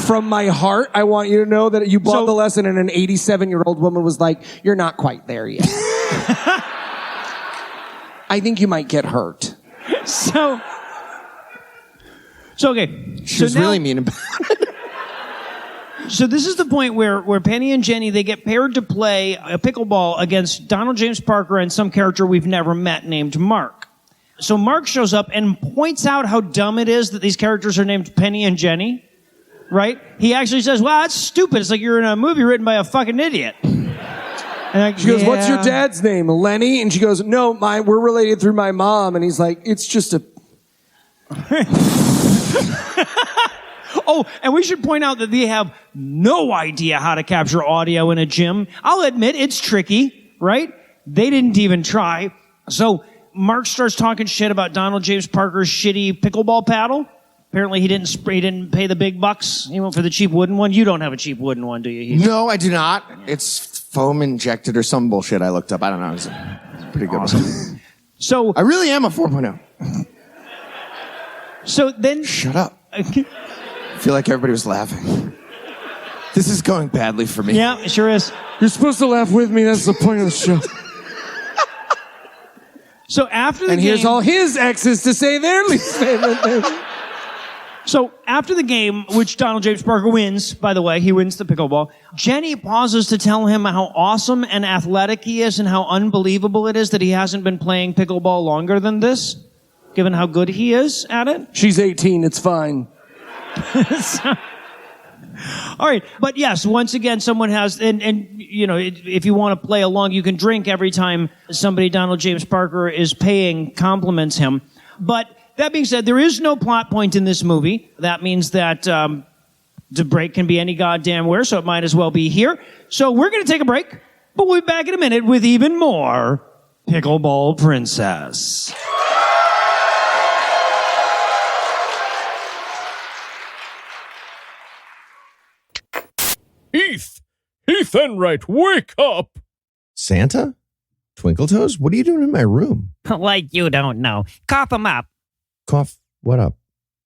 From my heart, I want you to know that you bought the lesson and an 87-year-old woman was like, you're not quite there yet. I think you might get hurt. So okay. She was really mean about it. So this is the point where Penny and Jenny, they get paired to play a pickleball against Donald James Parker and some character we've never met named Mark. So Mark shows up and points out how dumb it is that these characters are named Penny and Jenny, right? He actually says, wow, that's stupid. It's like you're in a movie written by a fucking idiot. And she goes, what's your dad's name? Lenny? And she goes, no, we're related through my mom. And he's like, it's just a... Oh, and we should point out that they have no idea how to capture audio in a gym. I'll admit it's tricky, right? They didn't even try. So Mark starts talking shit about Donald James Parker's shitty pickleball paddle. Apparently he didn't pay the big bucks. He went for the cheap wooden one. You don't have a cheap wooden one, do you, Heath? No, I do not. It's foam injected or some bullshit I looked up. I don't know. It's pretty good. Awesome. So I really am a 4.0. So then... Shut up. I feel like everybody was laughing. This is going badly for me. Yeah, it sure is. You're supposed to laugh with me. That's the point of the show. So after the and game... here's all his exes to say their least favorite thing. So after the game, which Donald James Parker wins, by the way, he wins the pickleball, Jenny pauses to tell him how awesome and athletic he is and how unbelievable it is that he hasn't been playing pickleball longer than this, given how good he is at it. She's 18. It's fine. All right. But yes, once again, someone has, and you know, if you want to play along, you can drink every time somebody Donald James Parker is paying compliments him. But that being said, there is no plot point in this movie. That means that the break can be any goddamn where, so it might as well be here. So we're going to take a break, but we'll be back in a minute with even more Pickleball Princess. Heath Enright, wake up! Santa? Twinkletoes? What are you doing in my room? Like you don't know. Cough them up. Cough what up?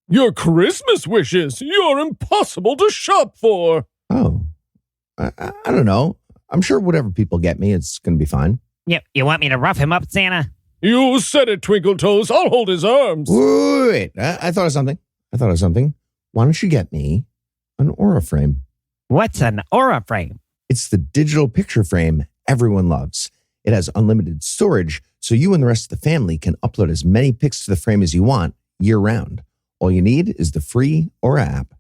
Your Christmas wishes. You're impossible to shop for. Oh. I don't know. I'm sure whatever people get me, it's going to be fine. Yep. You want me to rough him up, Santa? You said it, Twinkletoes. I'll hold his arms. Wait. I thought of something. Why don't you get me an Aura frame? What's an Aura frame? It's the digital picture frame everyone loves. It has unlimited storage, so you and the rest of the family can upload as many pics to the frame as you want year-round. All you need is the free Aura app.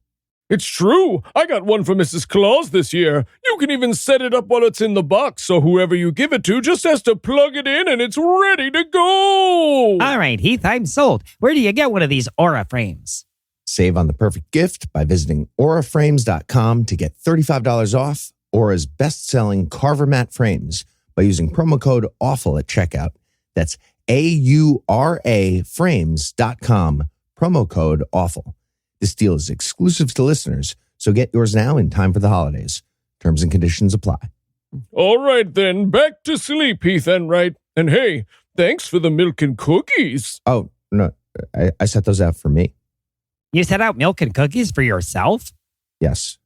It's true. I got one for Mrs. Claus this year. You can even set it up while it's in the box, so whoever you give it to just has to plug it in and it's ready to go. All right, Heath, I'm sold. Where do you get one of these Aura frames? Save on the perfect gift by visiting auraframes.com to get $35 off Aura's best-selling Carver Mat frames by using promo code AWFUL at checkout. That's AURA frames.com, promo code AWFUL. This deal is exclusive to listeners, so get yours now in time for the holidays. Terms and conditions apply. All right, then. Back to sleep, Heath Enright. And hey, thanks for the milk and cookies. Oh, no, I set those out for me. You set out milk and cookies for yourself? Yes.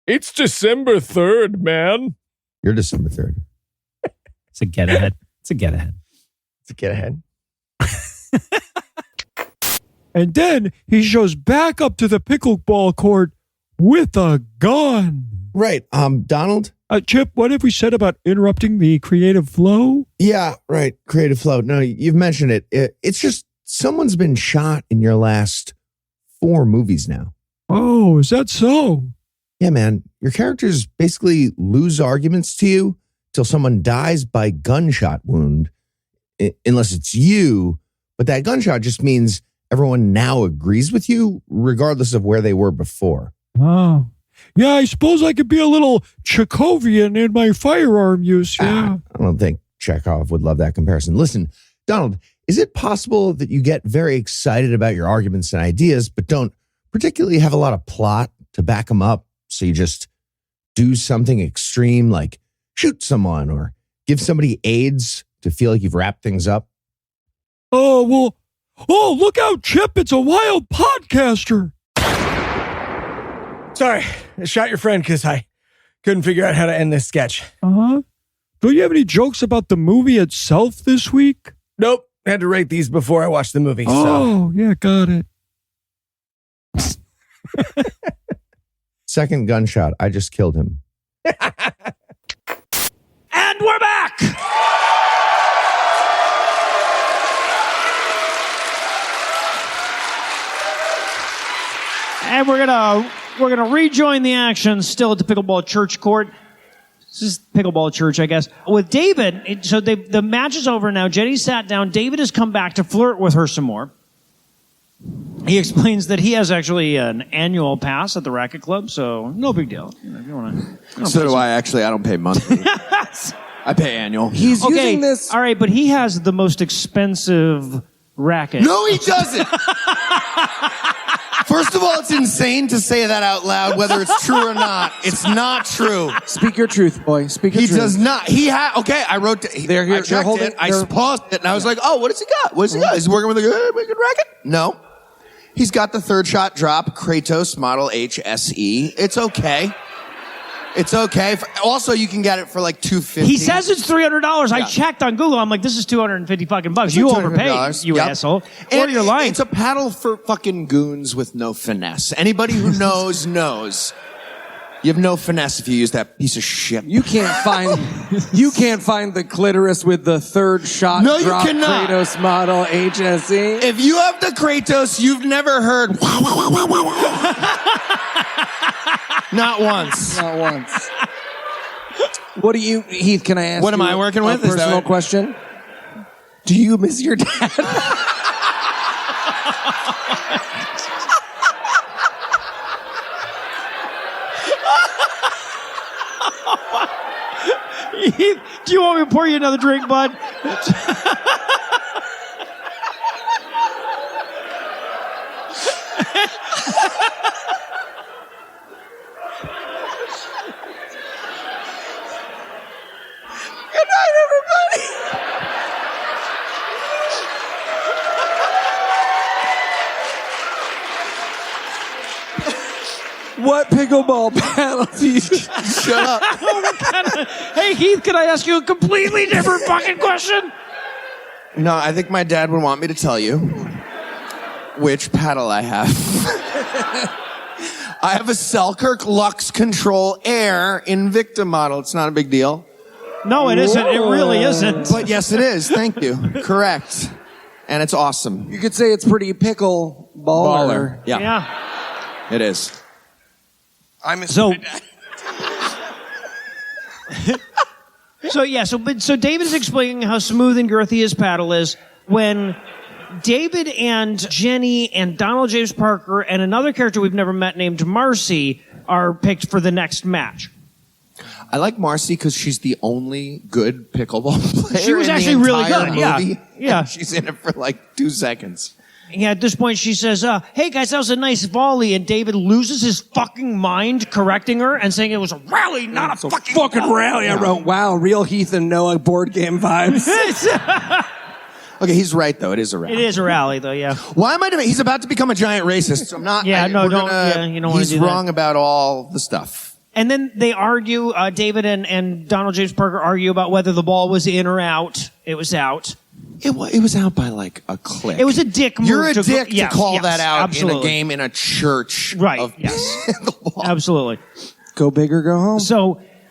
It's December 3rd, man. You're December 3rd. It's a get ahead. It's a get ahead. It's a get ahead. And then he shows back up to the pickleball court with a gun. Right. Donald? Chip, what have we said about interrupting the creative flow? Yeah, right. Creative flow. No, you've mentioned it. It's just someone's been shot in your last 4 movies now. Oh, is that so? Yeah, man. Your characters basically lose arguments to you till someone dies by gunshot wound, unless it's you. But that gunshot just means everyone now agrees with you, regardless of where they were before. Oh. Yeah, I suppose I could be a little Chekhovian in my firearm use, yeah. I don't think Chekhov would love that comparison. Listen, Donald, is it possible that you get very excited about your arguments and ideas, but don't particularly have a lot of plot to back them up, so you just do something extreme like shoot someone or give somebody AIDS to feel like you've wrapped things up? Oh, well, look out, Chip. It's a wild podcaster. Sorry, I shot your friend because I couldn't figure out how to end this sketch. Uh-huh. Don't you have any jokes about the movie itself this week? Nope. Had to rate these before I watched the movie. Oh, yeah, got it. Second gunshot. I just killed him. And we're back! And we're gonna rejoin the action still at the Pickleball Church Court. This is Pickleball Church, I guess. With David, the match is over now. Jenny sat down. David has come back to flirt with her some more. He explains that he has actually an annual pass at the Racket Club, so no big deal. If you wanna, so do I. Actually, I don't pay monthly. I pay annual. He's using this. All right, but he has the most expensive racket. No, he doesn't. First of all, it's insane to say that out loud, whether it's true or not. It's not true. Speak your truth, boy. Speak your truth. He does not. Okay, I wrote. I checked it. I paused it, and I was like, "Oh, what does he got? What does he got? Is he working with a good racket?" No. He's got the third shot drop Kratos Model HSE. It's okay. It's okay. Also, you can get it for like $250. He says it's $300. I checked on Google. I'm like, this is $250 fucking bucks. You overpaid, you asshole. Or you're lying. It's a paddle for fucking goons with no finesse. Anybody who knows, knows. You have no finesse if you use that piece of shit. You can't find the clitoris with the third shot No, you drop cannot. Kratos model HSE. If you have the Kratos, you've never heard. Not once. Not once. What do you, Heath, can I ask What am you I working a with? Is that personal what- question? Do you miss your dad? Do you want me to pour you another drink, bud? Good night, everybody. What pickleball paddle do you... Shut up. Hey, Heath, can I ask you a completely different fucking question? No, I think my dad would want me to tell you which paddle I have. I have a Selkirk Lux Control Air Invicta model. It's not a big deal. No, it isn't. It really isn't. But yes, it is. Thank you. Correct. And it's awesome. You could say it's pretty pickle baller. Yeah. Yeah. It is. I miss So- my dad. So David is explaining how smooth and girthy his paddle is when David and Jenny and Donald James Parker and another character we've never met named Marcy are picked for the next match. I like Marcy because she's the only good pickleball player. She was in the actually really entire good. Yeah. movie. Yeah. And she's in it for like 2 seconds. Yeah, at this point she says, hey guys, that was a nice volley, and David loses his fucking mind correcting her and saying it was a rally, not a fucking rally. I wrote, wow, real Heath and Noah board game vibes. Okay, he's right though. It is a rally. It is a rally though, yeah. Why am I doing? He's about to become a giant racist. So I'm not. Yeah, no, we're don't- yeah, you don't wanna He's do that. wrong about all the stuff. And then they argue, David and Donald James Parker argue about whether the ball was in or out. It was out. It was out by like a click. It was a dick move. You're a to dick yes, to call yes, that out absolutely. in a game in a church. Right, Of yes. the ball. Absolutely. Go big or go home.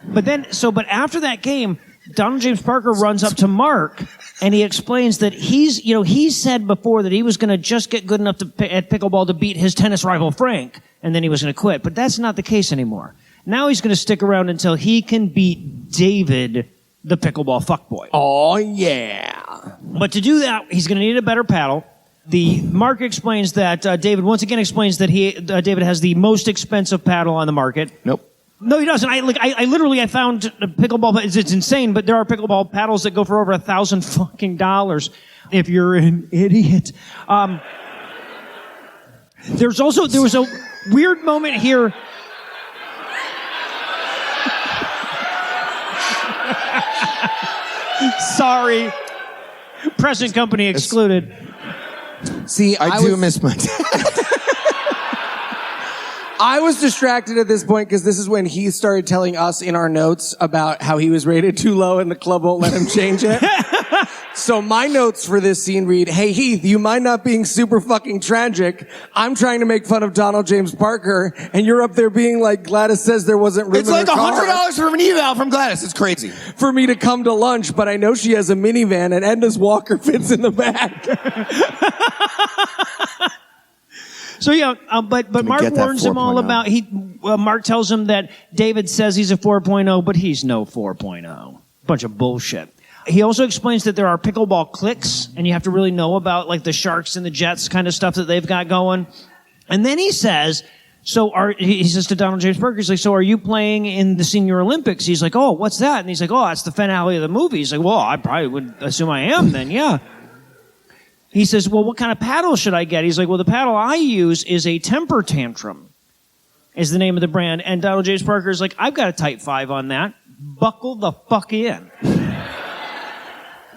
But after that game, Donald James Parker runs up to Mark and he explains that he said before that he was going to just get good enough at pickleball to beat his tennis rival Frank, and then he was going to quit. But that's not the case anymore. Now he's going to stick around until he can beat David, the pickleball fuckboy. Oh, yeah. But to do that, he's going to need a better paddle. Mark explains that David once again explains that David has the most expensive paddle on the market. Nope. No, he doesn't. I literally found a pickleball. It's insane, but there are pickleball paddles that go for over $1,000 fucking dollars. If you're an idiot. There was a weird moment here. Sorry. Present company excluded. See, I do miss my dad. I was distracted at this point because this is when he started telling us in our notes about how he was rated too low and the club won't let him change it. So my notes for this scene read, hey Heath, you mind not being super fucking tragic? I'm trying to make fun of Donald James Parker and you're up there being like, Gladys says there wasn't room It's in like her car $100 from an eval from Gladys. It's crazy. for me to come to lunch, but I know she has a minivan and Edna's walker fits in the back. So yeah, but Mark get that warns him all 4.0? about Mark tells him that David says he's a 4.0, but he's no 4.0. Bunch of bullshit. He also explains that there are pickleball cliques, and you have to really know about like the Sharks and the Jets kind of stuff that they've got going. And then he says, he says to Donald James Parker, he's like, so are you playing in the Senior Olympics? He's like, oh, what's that? And he's like, oh, that's the finale of the movie. He's like, well, I probably would assume I am then, yeah. He says, well, what kind of paddle should I get? He's like, well, the paddle I use is a Temper Tantrum, is the name of the brand. And Donald James Parker is like, I've got a Type 5 on that. Buckle the fuck in.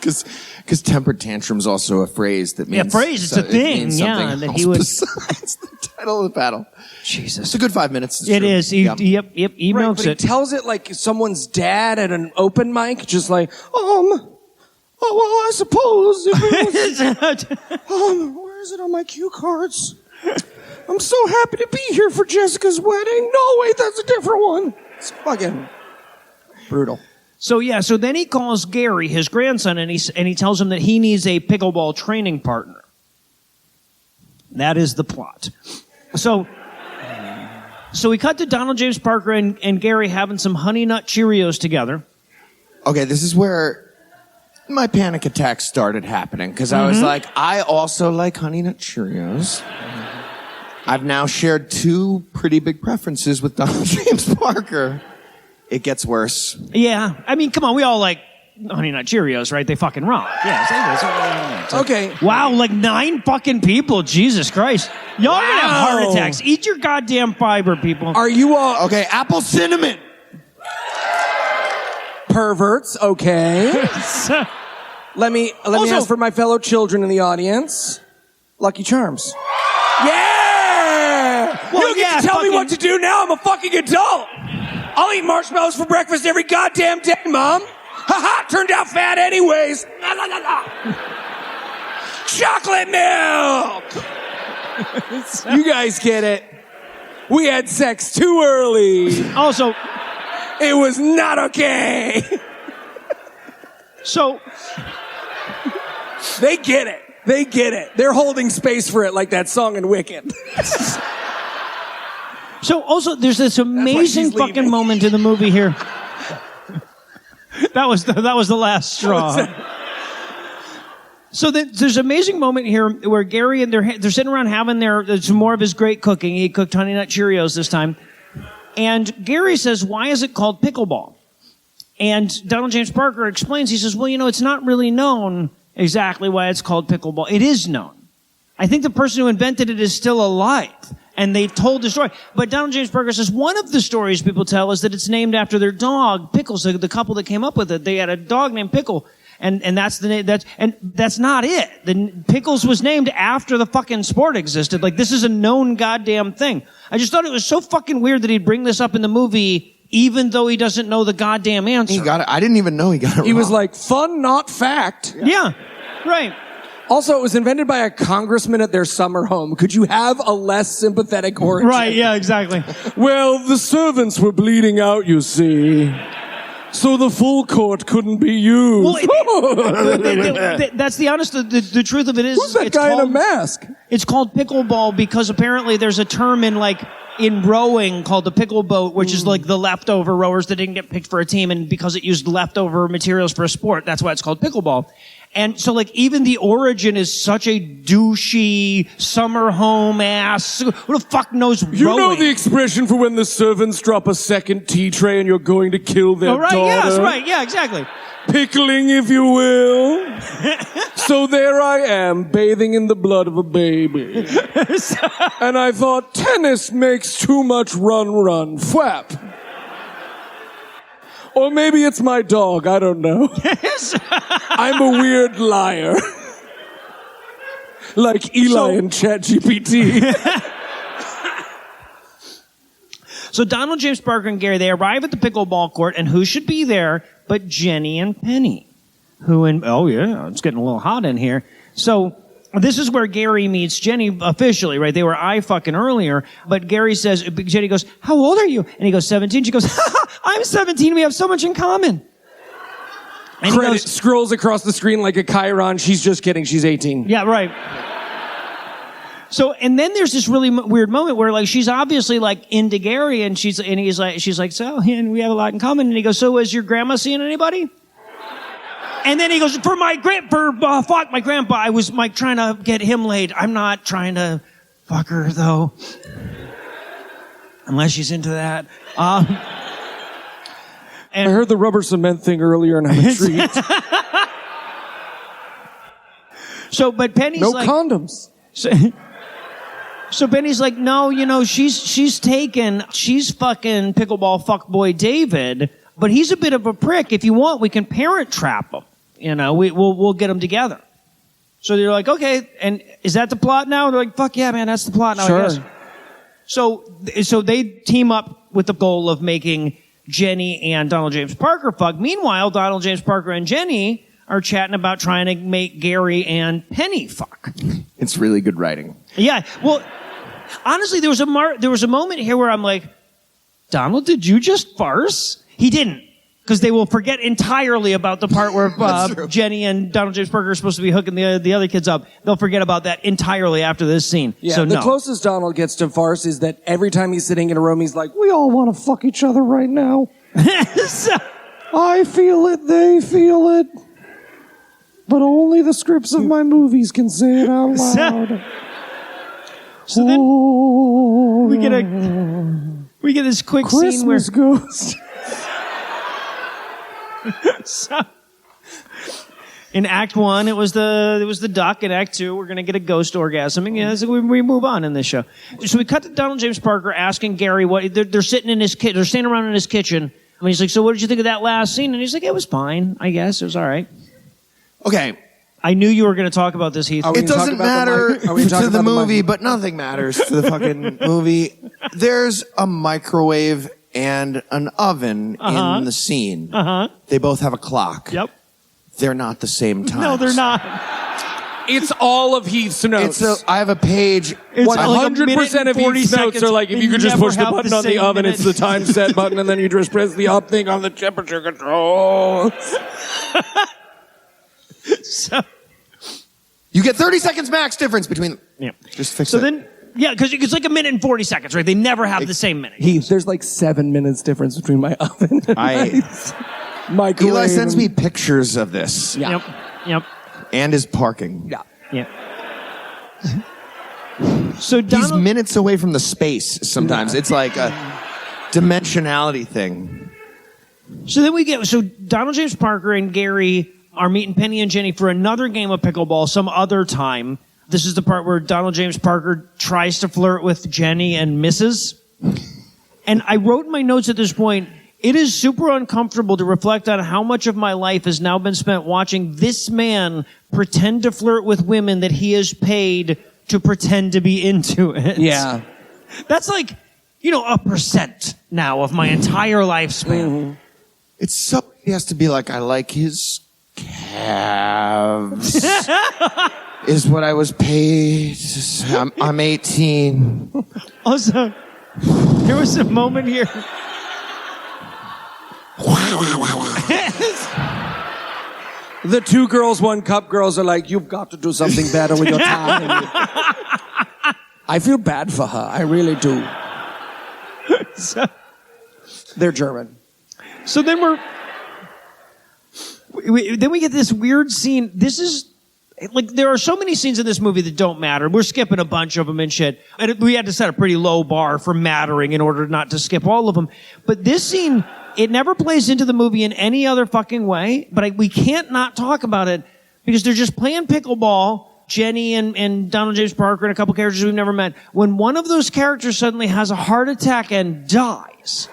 Because temper tantrum's also a phrase that means... It's a thing, means yeah. something That else he would... besides the middle of the paddle. Jesus. It's a good 5 minutes. It is. He Right, milks but it. he tells it like someone's dad at an open mic, just like, oh, well, I suppose if it was, where is it on my cue cards? I'm so happy to be here for Jessica's wedding. No, wait, that's a different one. It's fucking brutal. So then he calls Gary, his grandson, and he tells him that he needs a pickleball training partner. That is the plot. So we cut to Donald James Parker and Gary having some Honey Nut Cheerios together. Okay, this is where my panic attack started happening, because I was like, I also like Honey Nut Cheerios. I've now shared 2 pretty big preferences with Donald James Parker. It gets worse. Yeah, I mean, come on, we all like Honey Nut Cheerios, right? They fucking rock. Yeah. Okay. Wow, like 9 fucking people. Jesus Christ. Y'all are gonna have heart attacks. Eat your goddamn fiber, people. Are you all Okay, apple cinnamon. perverts? Okay. Let me ask for my fellow children in the audience. Lucky Charms. Yeah! Well, you get to tell me what to do now. I'm a fucking adult. I'll eat marshmallows for breakfast every goddamn day, Mom. Ha-ha, turned out fat anyways. La, la, la, la. Chocolate milk. You guys get it. We had sex too early. Also, it was not okay. So, they get it. They get it. They're holding space for it like that song in Wicked. So also, there's this amazing fucking moment in the movie here. That was the last straw. So there's an amazing moment here where Gary and they're sitting around having some more of his great cooking. He cooked Honey Nut Cheerios this time. And Gary says, why is it called pickleball? And Donald James Parker explains, he says, well, it's not really known exactly why it's called pickleball. It is known. I think the person who invented it is still alive. And they told the story. But Donald James Parker says one of the stories people tell is that it's named after their dog, Pickles, the couple that came up with it. They had a dog named Pickle. And that's the name, that's not it. Pickles was named after the fucking sport existed. Like, this is a known goddamn thing. I just thought it was so fucking weird that he'd bring this up in the movie, even though he doesn't know the goddamn answer. He got it. I didn't even know he got it wrong. He was like, fun, not fact. Yeah, right. Also, it was invented by a congressman at their summer home. Could you have a less sympathetic origin? Right, yeah, exactly. Well, the servants were bleeding out, you see. So the full court couldn't be used. Well, that's the honest, the truth of it is. Who's that guy in a mask? It's called pickleball because apparently there's a term in rowing called the pickle boat, which is like the leftover rowers that didn't get picked for a team, and because it used leftover materials for a sport, that's why it's called pickleball. And so, even the origin is such a douchey, summer home ass. Who the fuck knows rowing? You know the expression for when the servants drop a second tea tray and you're going to kill their daughter? Yes, right, yeah, exactly. Pickling, if you will. So there I am, bathing in the blood of a baby. And I thought, tennis makes too much run, flap. Or maybe it's my dog, I don't know. I'm a weird liar. Like Eli in ChatGPT. So Donald James Parker and Gary, they arrive at the pickleball court, and who should be there but Jenny and Penny? Oh yeah, it's getting a little hot in here. So this is where Gary meets Jenny officially, right? They were eye-fucking earlier, but Jenny goes, how old are you? And he goes, 17. She goes, I'm 17. We have so much in common. And Credit scrolls across the screen like a chyron. She's just kidding. She's 18. Yeah, right. So, and then there's this really weird moment where, like, she's obviously, like, into Gary, and she's like, so, and we have a lot in common. And he goes, so is your grandma seeing anybody? And then he goes, fuck my grandpa. I was, like, trying to get him laid. I'm not trying to fuck her, though. Unless she's into that. And I heard the rubber cement thing earlier, and I'm intrigued. So, but Penny's no like... condoms. So Penny's like, no, she's fucking pickleball fuckboy David, but he's a bit of a prick. If you want, we can parent trap him. We'll get them together. So they're like, okay, and is that the plot now? And they're like, fuck yeah, man, that's the plot now, sure. I guess. So they team up with the goal of making Jenny and Donald James Parker fuck. Meanwhile, Donald James Parker and Jenny are chatting about trying to make Gary and Penny fuck. It's really good writing. Yeah. Well, honestly, there was a moment here where I'm like, Donald, did you just farce? He didn't. Because they will forget entirely about the part where Jenny and Donald James Parker are supposed to be hooking the other kids up. They'll forget about that entirely after this scene. Yeah, so the no. closest Donald gets to farce is that every time he's sitting in a room, he's like, we all want to fuck each other right now. I feel it, they feel it. But only the scripts of my movies can say it out loud. So then we get this quick scene where Christmas ghost. So, in Act 1, it was the duck. In Act 2, we're going to get a ghost orgasm. And yeah, so we move on in this show. So we cut to Donald James Parker asking Gary what they're sitting in his they're standing around in his kitchen. And he's like, "So what did you think of that last scene?" And he's like, "It was fine. I guess it was all right." Okay. I knew you were going to talk about this, Heath. It doesn't matter to the movie, but nothing matters to the fucking movie. There's a microwave and an oven in the scene. They both have a clock. Yep. They're not the same time. No, they're not. It's all of Heath's notes. I have a page. It's 100% of Heath's notes are like, if you could just push the button on the oven, it's the time set button, and then you just press the up thing on the temperature control. So you get 30 seconds max difference between. Yeah. Just fix it. So then, yeah, because it's like a minute and 40 seconds, right? They never have the same minute. Heath, there's like 7 minutes difference between my oven and my microwave. Eli sends me pictures of this. Yeah. Yep. And his parking. Yeah. So he's minutes away from the space sometimes. It's like a dimensionality thing. So then Donald James Parker and Gary are meeting Penny and Jenny for another game of pickleball some other time. This is the part where Donald James Parker tries to flirt with Jenny and misses. And I wrote in my notes at this point, it is super uncomfortable to reflect on how much of my life has now been spent watching this man pretend to flirt with women that he has paid to pretend to be into it. Yeah. That's like, 1% now of my entire lifespan. Mm-hmm. It's so, he has to be like, I like his calves. Is what I was paid. I'm 18. Also, there was a moment here. The 2 girls, 1 cup girls are like, you've got to do something better with your time. I feel bad for her. I really do. They're German. So then we get this weird scene. This is like, there are so many scenes in this movie that don't matter. We're skipping a bunch of them and shit. And we had to set a pretty low bar for mattering in order not to skip all of them. But this scene, it never plays into the movie in any other fucking way. But we can't not talk about it because they're just playing pickleball. Jenny and Donald James Parker and a couple characters we've never met. When one of those characters suddenly has a heart attack and dies.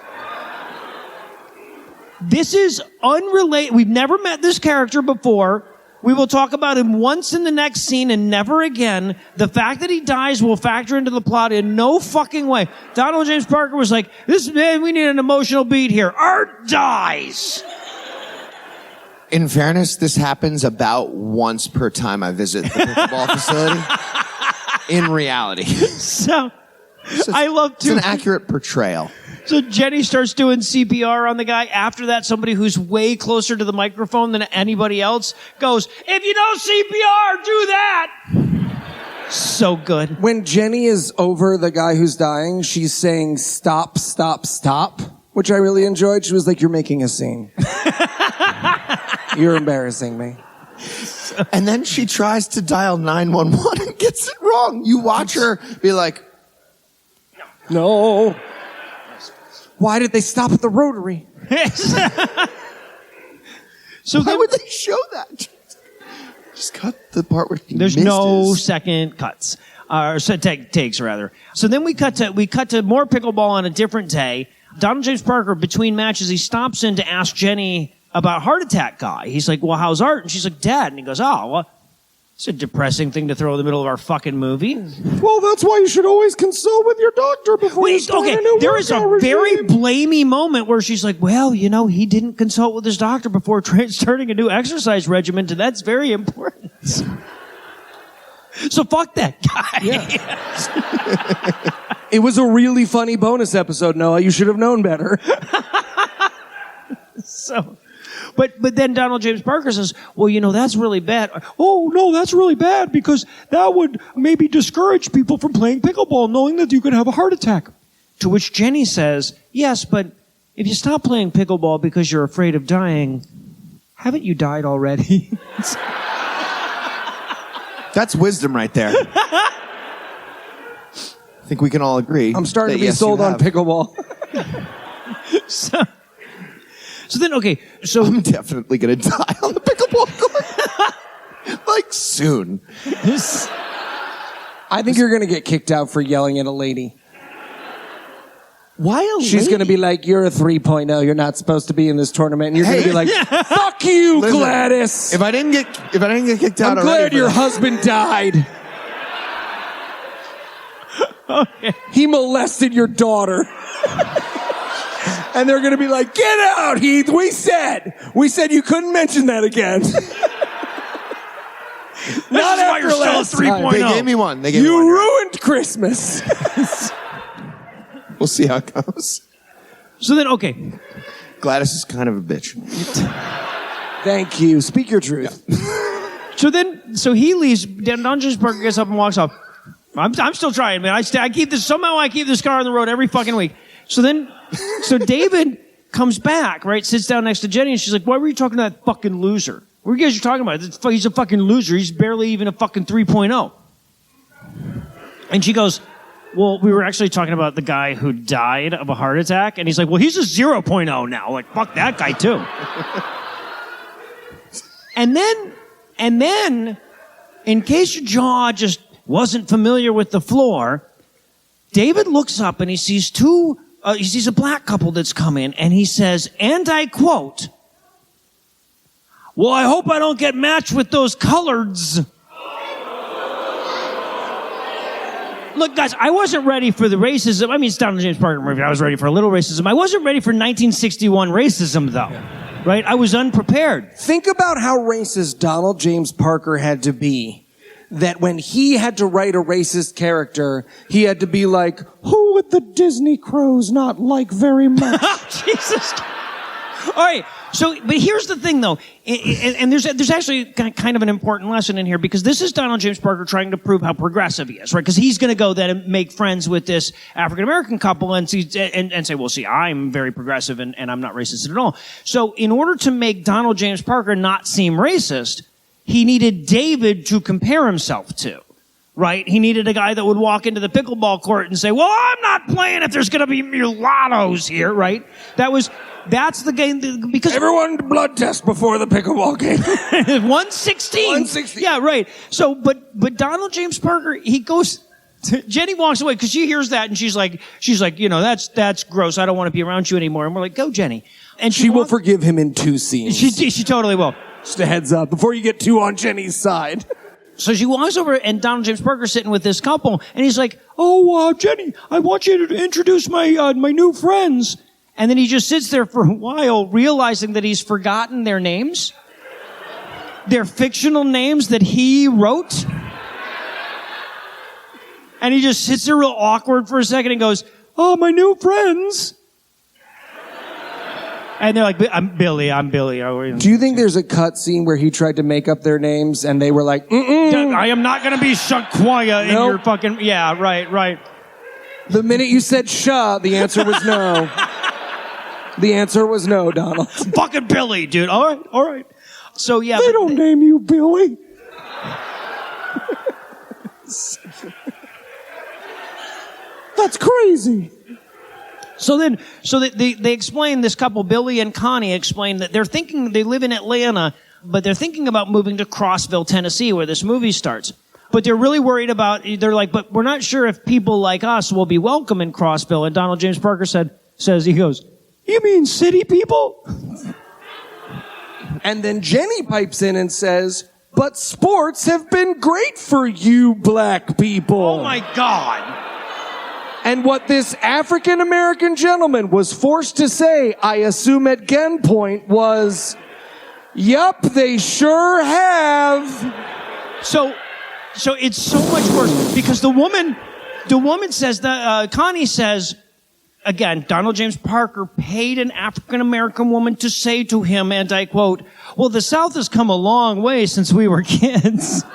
This is unrelated. We've never met this character before. We will talk about him once in the next scene and never again. The fact that he dies will factor into the plot in no fucking way. Donald James Parker was like, we need an emotional beat here. Art dies. In fairness, this happens about once per time I visit the pickleball facility. In reality. So I love to. It's an accurate portrayal. So Jenny starts doing CPR on the guy. After that, somebody who's way closer to the microphone than anybody else goes, if you know CPR, do that. So good. When Jenny is over the guy who's dying, she's saying, stop, stop, stop, which I really enjoyed. She was like, you're making a scene. You're embarrassing me. And then she tries to dial 911 and gets it wrong. You watch her be like, no. Why did they stop at the Rotary? So why would they show that? Just cut the part where he there's missed no his. second cuts. Or takes rather. So then we cut to more pickleball on a different day. Donald James Parker, between matches, he stops in to ask Jenny about heart attack guy. He's like, well, how's Art? And she's like, Dad. And he goes, oh, well, It's a depressing thing to throw in the middle of our fucking movie. Well, that's why you should always consult with your doctor before you start a new there is a workout very regime. blamey moment where she's like, well, you know, he didn't consult with his doctor before starting a new exercise regimen, and that's very important. So fuck that guy. Yeah. It was a really funny bonus episode, Noah. You should have known better. But then Donald James Parker says, well, you know, that's really bad. Oh, no, that's really bad because that would maybe discourage people from playing pickleball knowing that you could have a heart attack. To which Jenny says, yes, but if you stop playing pickleball because you're afraid of dying, haven't you died already? That's wisdom right there. I think we can all agree. I'm starting that to be yes, sold you on have. pickleball. So then, okay, so I'm definitely going to die on the pickleball court. Like, soon. I think you're going to get kicked out for yelling at a lady. Why a lady? She's going to be like, you're a 3.0. You're not supposed to be in this tournament. And you're going to be like, fuck you, Listen, Gladys. If I didn't get kicked out I'm already glad your husband died. Okay. He molested your daughter. And they're going to be like, get out, Heath. We said you couldn't mention that again. Not why you're after still a last 3.0. time. They gave me one. You ruined Christmas. We'll see how it goes. So then, okay. Gladys is kind of a bitch. Thank you. Speak your truth. So he leaves. Donald James Parker gets up and walks off. I'm still trying, man. I keep this car on the road every fucking week. So David comes back, right? Sits down next to Jenny, and she's like, "Why were you talking to that fucking loser? What are you guys talking about? He's a fucking loser. He's barely even a fucking 3.0." And she goes, "Well, we were actually talking about the guy who died of a heart attack." And he's like, "Well, he's a 0.0 now. Like, fuck that guy too." And then, in case your jaw just wasn't familiar with the floor, David looks up and he sees he sees a black couple that's come in, and he says, and I quote, "Well, I hope I don't get matched with those coloreds." Look, guys, I wasn't ready for the racism. I mean, it's Donald James Parker movie. I was ready for a little racism. I wasn't ready for 1961 racism, though. Right? I was unprepared. Think about how racist Donald James Parker had to be. That when he had to write a racist character, he had to be like, who would the Disney crows not like very much? Jesus. All right. So, but here's the thing, though, and there's actually kind of an important lesson in here, because this is Donald James Parker trying to prove how progressive he is, right? Because he's going to go then and make friends with this African American couple and say, well, see, I'm very progressive and I'm not racist at all. So, in order to make Donald James Parker not seem racist, he needed David to compare himself to, right? He needed a guy that would walk into the pickleball court and say, well, I'm not playing if there's going to be mulattoes here, right? That's the game, because everyone blood test before the pickleball game. 116. 116. Yeah, right. So, but Donald James Parker, he goes, Jenny walks away because she hears that and she's like, you know, that's gross. I don't want to be around you anymore. And we're like, go, Jenny. And she will forgive him in 2 scenes. She totally will. Just a heads up before you get too on Jenny's side. So she walks over, and Donald James Parker's sitting with this couple, and he's like, Jenny, I want you to introduce my new friends. And then he just sits there for a while, realizing that he's forgotten their names. Their fictional names that he wrote. And he just sits there real awkward for a second and goes, "Oh, my new friends." And they're like, I'm Billy. Do you think there's a cut scene where he tried to make up their names and they were like, I am not going to be Shaquaya in your fucking... Yeah, right. The minute you said Sha, the answer was no. The answer was no, Donald. Fucking Billy, dude. All right. So, yeah. They don't name you Billy. That's crazy. So they explain, this couple, Billy and Connie, explain that they're thinking, they live in Atlanta, but they're thinking about moving to Crossville, Tennessee, where this movie starts. But they're really worried about, they're like, but we're not sure if people like us will be welcome in Crossville. And Donald James Parker he goes, "You mean city people?" And then Jenny pipes in and says, but sports have been great for you black people. Oh my God. And what this African-American gentleman was forced to say, I assume at gunpoint, was, yup, they sure have. So it's so much worse because the woman says that, Connie says, again, Donald James Parker paid an African-American woman to say to him, and I quote, well, the South has come a long way since we were kids.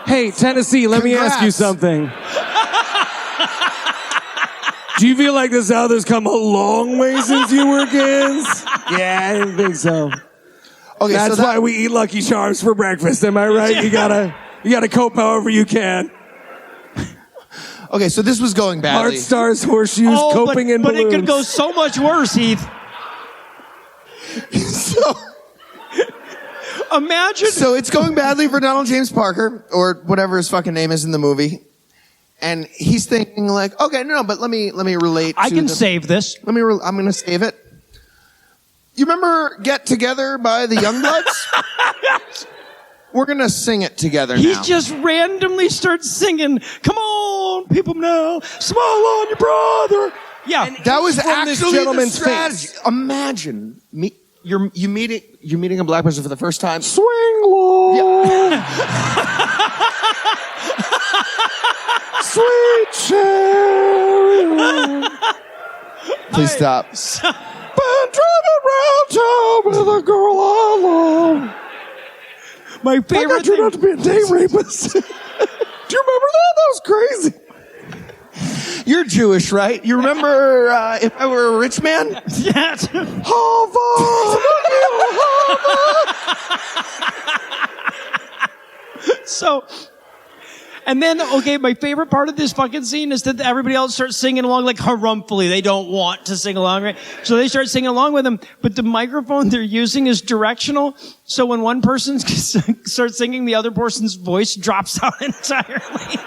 Hey, Tennessee, let me ask you something. Do you feel like the South has come a long way since you were kids? Yeah, I didn't think so. Okay, That's why we eat Lucky Charms for breakfast, am I right? You gotta cope however you can. Okay, so this was going badly. Heart stars, horseshoes, coping in balloons. But it could go so much worse, Heath. Imagine. So it's going badly for Donald James Parker, or whatever his fucking name is in the movie. And he's thinking like, okay, no, but let me relate. I can save this. I'm going to save it. You remember Get Together by the Youngbloods? We're going to sing it together now. He just randomly starts singing, come on, people now, smile on your brother. Yeah. And that was from this actually the gentleman's strategy. face. Imagine, you're meeting a black person for the first time. Swing low. Sweet cherry. Please stop. Been driving around town with a girl I love. My I favorite got turned out to be a date rapist. Do you remember that? That was crazy. You're Jewish, right? You remember If I Were a Rich Man? Yes. So, and then, okay, my favorite part of this fucking scene is that everybody else starts singing along like harumphily. They don't want to sing along, right? So they start singing along with them, but the microphone they're using is directional. So when one person starts singing, the other person's voice drops out entirely.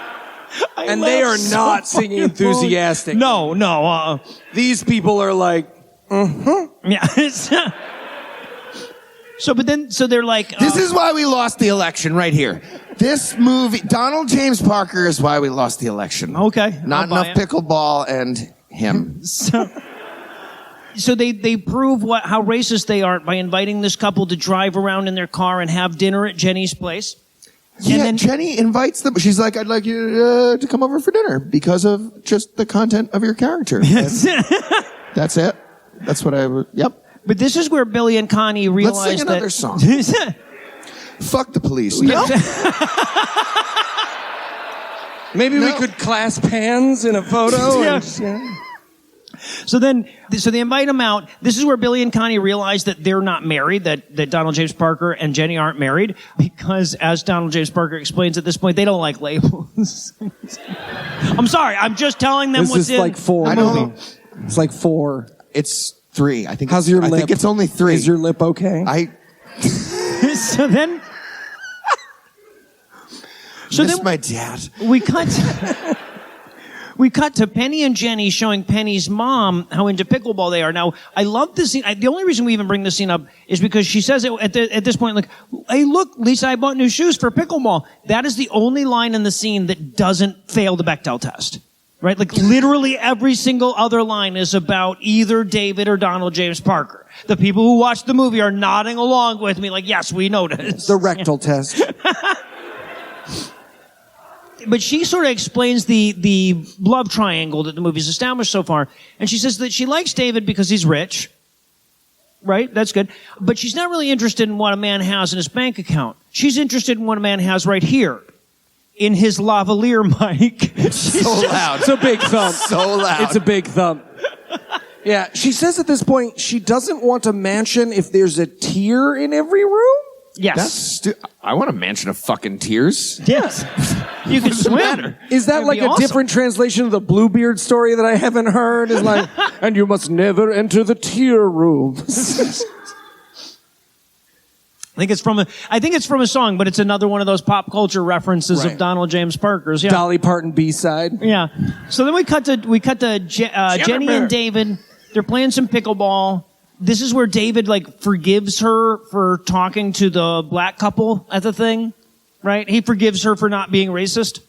And they are not singing enthusiastic. No. These people are like, Yeah. So they're like, This is why we lost the election right here. This movie, Donald James Parker is why we lost the election. Okay. Not enough pickleball and him. So they prove how racist they are by inviting this couple to drive around in their car and have dinner at Jenny's place. Yeah, and then Jenny invites them. She's like, I'd like you to come over for dinner because of just the content of your character. That's it. That's what I would, yep. But this is where Billy and Connie realize that... Let's sing another song. Fuck the police. Yep. maybe we could clasp hands in a photo. Yeah. So they invite them out. This is where Billy and Connie realize that they're not married, that Donald James Parker and Jenny aren't married, because as Donald James Parker explains at this point, they don't like labels. I'm sorry, I'm just telling them what's in like 4. I know. It's like 4. It's 3. I think. How's your lip? I think it's only 3. Is your lip okay? So then my dad. We cut to Penny and Jenny showing Penny's mom how into pickleball they are. Now, I love this scene. The only reason we even bring this scene up is because she says it at this point, like, hey, look, Lisa, I bought new shoes for pickleball. That is the only line in the scene that doesn't fail the Bechdel test. Right? Like, literally every single other line is about either David or Donald James Parker. The people who watch the movie are nodding along with me like, yes, we noticed. The rectal test. But she sort of explains the love triangle that the movie's established so far. And she says that she likes David because he's rich. Right? That's good. But she's not really interested in what a man has in his bank account. She's interested in what a man has right here. In his lavalier mic. So loud. It's a big thump. So loud. It's a big thump. Yeah, she says at this point she doesn't want a mansion if there's a tier in every room. Yes. I want a mansion of fucking tears. Yes. You can swim. Is that like a different translation of the Bluebeard story that I haven't heard? Is like, and you must never enter the tier rooms. I think it's from a song, but it's another one of those pop culture references of Donald James Parker's. Yeah. Dolly Parton B-side. Yeah. So then we cut to Jenny and David. They're playing some pickleball. this is where David like forgives her for talking to the black couple at the thing, right? He forgives her for not being racist.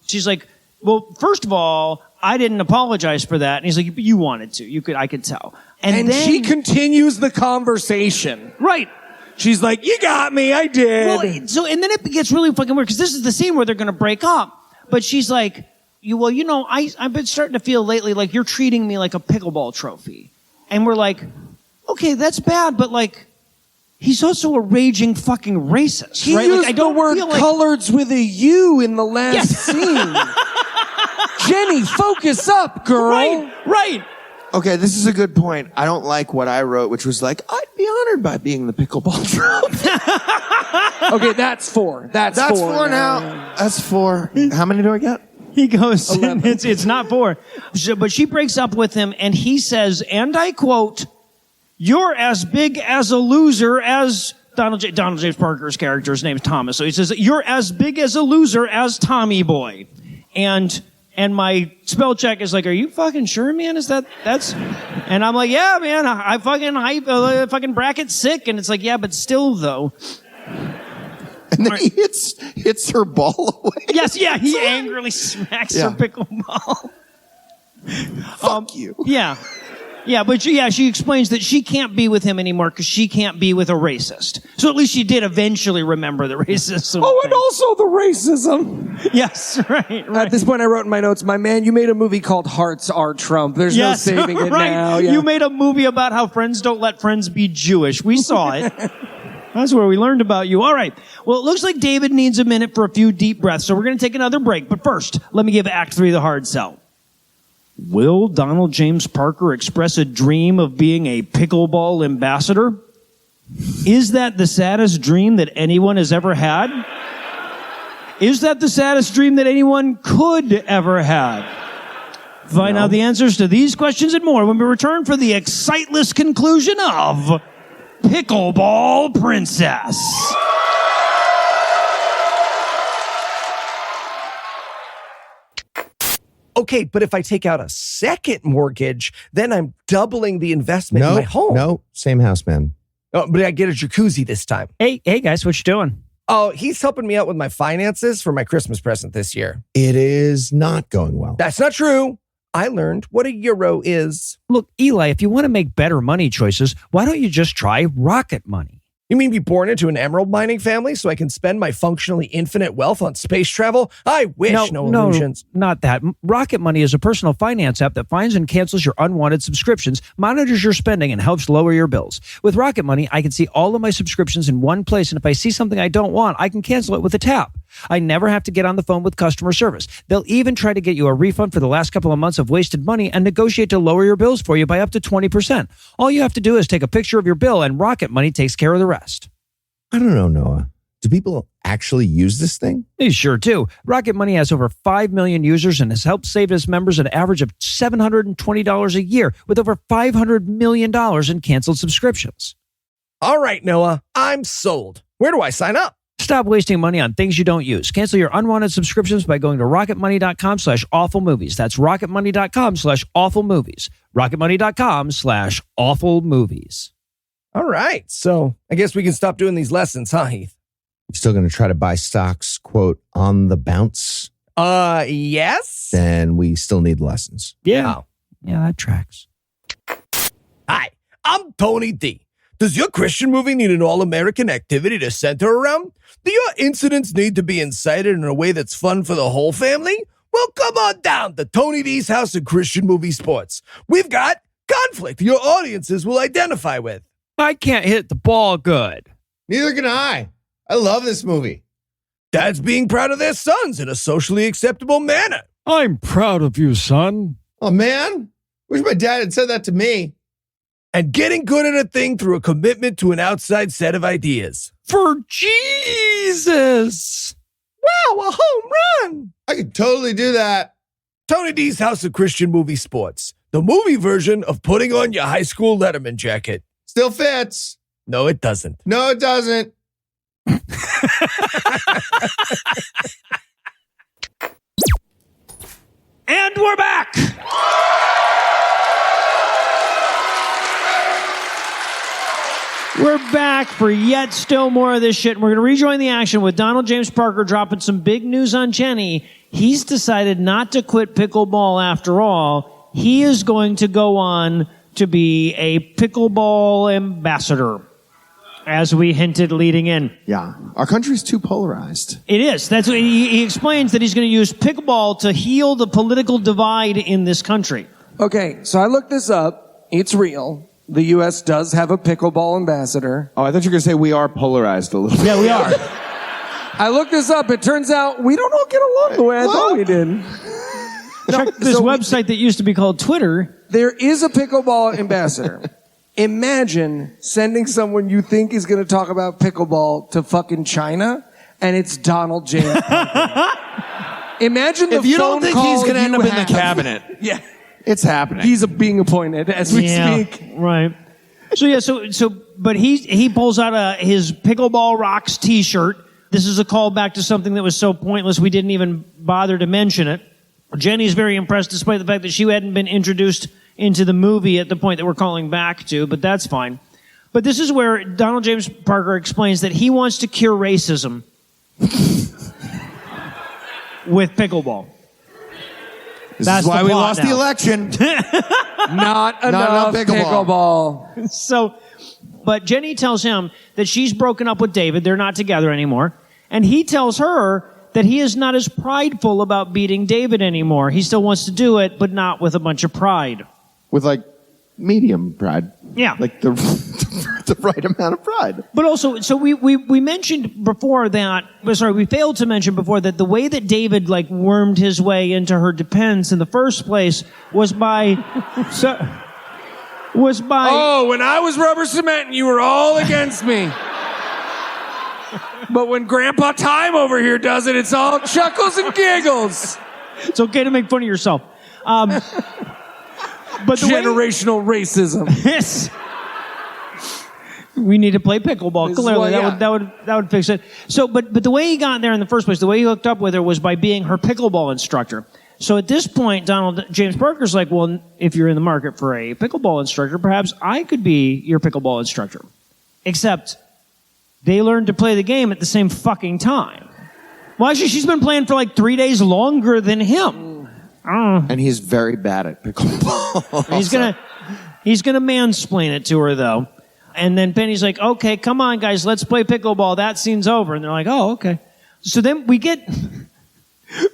She's like, well, first of all, I didn't apologize for that. And he's like, you wanted to. I could tell. And then she continues the conversation. Right. She's like, you got me, I did. Well, and then it gets really fucking weird because this is the scene where they're going to break up. But she's like, I've been starting to feel lately like you're treating me like a pickleball trophy. And we're like, okay, that's bad, but like, he's also a raging fucking racist, he right? used like, I don't the word feel like... coloreds with a U in the last scene. Jenny, focus up, girl. Right. Okay, this is a good point. I don't like what I wrote, which was like, I'd be honored by being the pickleball trophy. Okay, that's 4. That's 4 now. That's 4. How many do I get? He goes, it's not 4. But she breaks up with him, and he says, and I quote, "You're as big as a loser as..." Donald James Parker's character's name is Thomas. So he says, "You're as big as a loser as Tommy Boy." And my spell check is like, are you fucking sure, man? That's... And I'm like, yeah, man, I fucking bracket's sick. And it's like, yeah, but still, though. And then he hits her ball away. Yes, yeah, he angrily smacks her pickleball. Fuck you. Yeah. Yeah, but she explains that she can't be with him anymore because she can't be with a racist. So at least she did eventually remember the racism. Oh, and also the racism. Yes, right. At this point, I wrote in my notes, my man, you made a movie called Hearts Are Trump. There's no saving it now. Yeah. You made a movie about how friends don't let friends be Jewish. We saw it. That's where we learned about you. All right. Well, it looks like David needs a minute for a few deep breaths, so we're going to take another break. But first, let me give Act 3 the hard sell. Will Donald James Parker express a dream of being a pickleball ambassador? Is that the saddest dream that anyone has ever had? Is that the saddest dream that anyone could ever have? Find out the answers to these questions and more when we return for the exciteless conclusion of Pickleball Princess. Okay, but if I take out a second mortgage, then I'm doubling the investment in my home. No, same house, man. Oh, but I get a jacuzzi this time. Hey guys, what you doing? Oh, he's helping me out with my finances for my Christmas present this year. It is not going well. That's not true. I learned what a euro is. Look, Eli, if you want to make better money choices, why don't you just try Rocket Money? You mean be born into an emerald mining family so I can spend my functionally infinite wealth on space travel? I wish, no illusions. Not that. Rocket Money is a personal finance app that finds and cancels your unwanted subscriptions, monitors your spending, and helps lower your bills. With Rocket Money, I can see all of my subscriptions in one place, and if I see something I don't want, I can cancel it with a tap. I never have to get on the phone with customer service. They'll even try to get you a refund for the last couple of months of wasted money and negotiate to lower your bills for you by up to 20%. All you have to do is take a picture of your bill, and Rocket Money takes care of the rest. I don't know, Noah. Do people actually use this thing? They sure do. Rocket Money has over 5 million users and has helped save its members an average of $720 a year with over $500 million in canceled subscriptions. All right, Noah, I'm sold. Where do I sign up? Stop wasting money on things you don't use. Cancel your unwanted subscriptions by going to rocketmoney.com/awfulmovies. That's rocketmoney.com/awfulmovies. rocketmoney.com/awfulmovies. All right. So I guess we can stop doing these lessons, huh, Heath? You still going to try to buy stocks, quote, on the bounce? Yes. Then we still need lessons. Yeah. Oh. Yeah, that tracks. Hi, I'm Tony D. Does your Christian movie need an all-American activity to center around? Do your incidents need to be incited in a way that's fun for the whole family? Well, come on down to Tony D's House of Christian Movie Sports. We've got conflict your audiences will identify with. I can't hit the ball good. Neither can I. I love this movie. Dads being proud of their sons in a socially acceptable manner. I'm proud of you, son. Oh, man. Wish my dad had said that to me. And getting good at a thing through a commitment to an outside set of ideas. For Jesus! Wow, a home run! I could totally do that. Tony D's House of Christian Movie Sports. The movie version of putting on your high school Letterman jacket. Still fits. No, it doesn't. No, it doesn't. And we're back! We're back for yet still more of this shit, and we're going to rejoin the action with Donald James Parker dropping some big news on Jenny. He's decided not to quit pickleball after all. He is going to go on to be a pickleball ambassador, as we hinted leading in. Yeah. Our country's too polarized. It is. That's what he explains, that he's going to use pickleball to heal the political divide in this country. Okay, so I looked this up. It's real. The U.S. does have a pickleball ambassador. Oh, I thought you were going to say we are polarized a little bit. Yeah, we are. I looked this up. It turns out we don't all get along the way I thought we did. Check this website that used to be called Twitter. There is a pickleball ambassador. Imagine sending someone you think is going to talk about pickleball to fucking China, and it's Donald James Parker. Imagine the if you phone don't think call he's going to end up in the have. cabinet. Yeah. It's happening. He's being appointed as we speak. Right. But he pulls out his Pickleball Rocks t-shirt. This is a callback to something that was so pointless we didn't even bother to mention it. Jenny's very impressed despite the fact that she hadn't been introduced into the movie at the point that we're calling back to, but that's fine. But this is where Donald James Parker explains that he wants to cure racism with pickleball. This is why we lost the election. Not enough pickleball. But Jenny tells him that she's broken up with David. They're not together anymore. And he tells her that he is not as prideful about beating David anymore. He still wants to do it, but not with a bunch of pride. With like medium pride. Yeah. Like the right amount of pride. But also, so we mentioned before that, we failed to mention before that the way that David like wormed his way into her defense in the first place was by... Oh, when I was rubber cementing, you were all against me. But when Grandpa Time over here does it, it's all chuckles and giggles. It's okay to make fun of yourself. But generational racism. Yes. We need to play pickleball. Clearly, that would fix it. So, but the way he got there in the first place, the way he hooked up with her was by being her pickleball instructor. So at this point, Donald James Parker's like, well, if you're in the market for a pickleball instructor, perhaps I could be your pickleball instructor. Except they learned to play the game at the same fucking time. Well, actually, she's been playing for like 3 days longer than him. And he's very bad at pickleball. He's gonna mansplain it to her, though. And then Penny's like, okay, come on, guys, let's play pickleball. That scene's over. And they're like, oh, okay. So then we get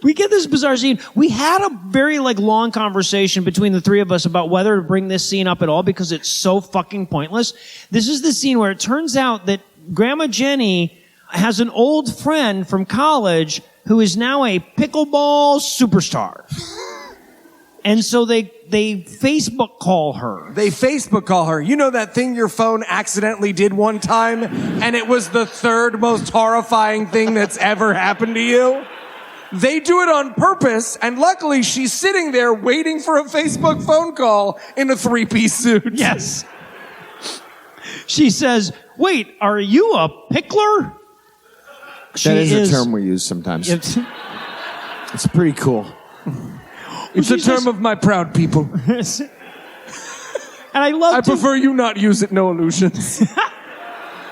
this bizarre scene. We had a very long conversation between the three of us about whether to bring this scene up at all because it's so fucking pointless. This is the scene where it turns out that Grandma Jenny has an old friend from college who is now a pickleball superstar. And so they Facebook call her. They Facebook call her. You know that thing your phone accidentally did one time and it was the third most horrifying thing that's ever happened to you? They do it on purpose, and luckily she's sitting there waiting for a Facebook phone call in a 3-piece suit. Yes. She says, wait, are you a pickler? That is a term we use sometimes. It's pretty cool. It's a term of my proud people. And I prefer you not use it, no illusions.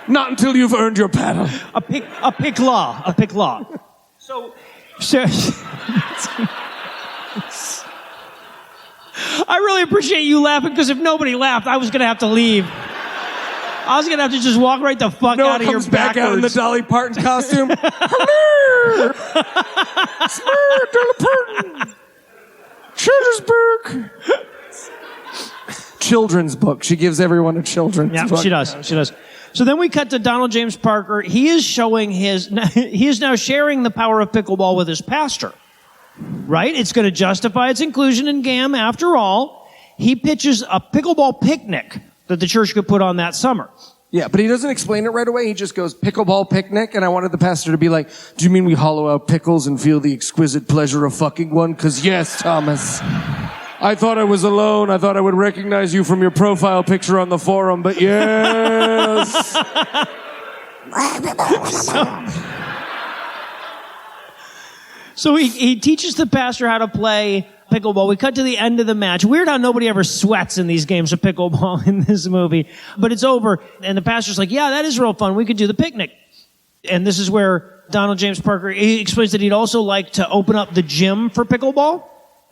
Not until you've earned your paddle. A pickler. So I really appreciate you laughing because if nobody laughed, I was going to have to leave. I was going to have to just walk right the fuck out of here backwards. Back out in the Dolly Parton costume. Dolly Parton. Children's book. She gives everyone a children's book. Yeah, she does. So then we cut to Donald James Parker. He is now sharing the power of pickleball with his pastor. Right? It's going to justify its inclusion in GAM after all. He pitches a pickleball picnic that the church could put on that summer. Yeah, but he doesn't explain it right away. He just goes, pickleball picnic. And I wanted the pastor to be like, do you mean we hollow out pickles and feel the exquisite pleasure of fucking one? Because yes, Thomas. I thought I was alone. I thought I would recognize you from your profile picture on the forum, but yes. So he teaches the pastor how to play pickleball. We cut to the end of the match. Weird how nobody ever sweats in these games of pickleball in this movie. But it's over, and the pastor's like, yeah, that is real fun. We could do the picnic. And this is where Donald James Parker, he explains that he'd also like to open up the gym for pickleball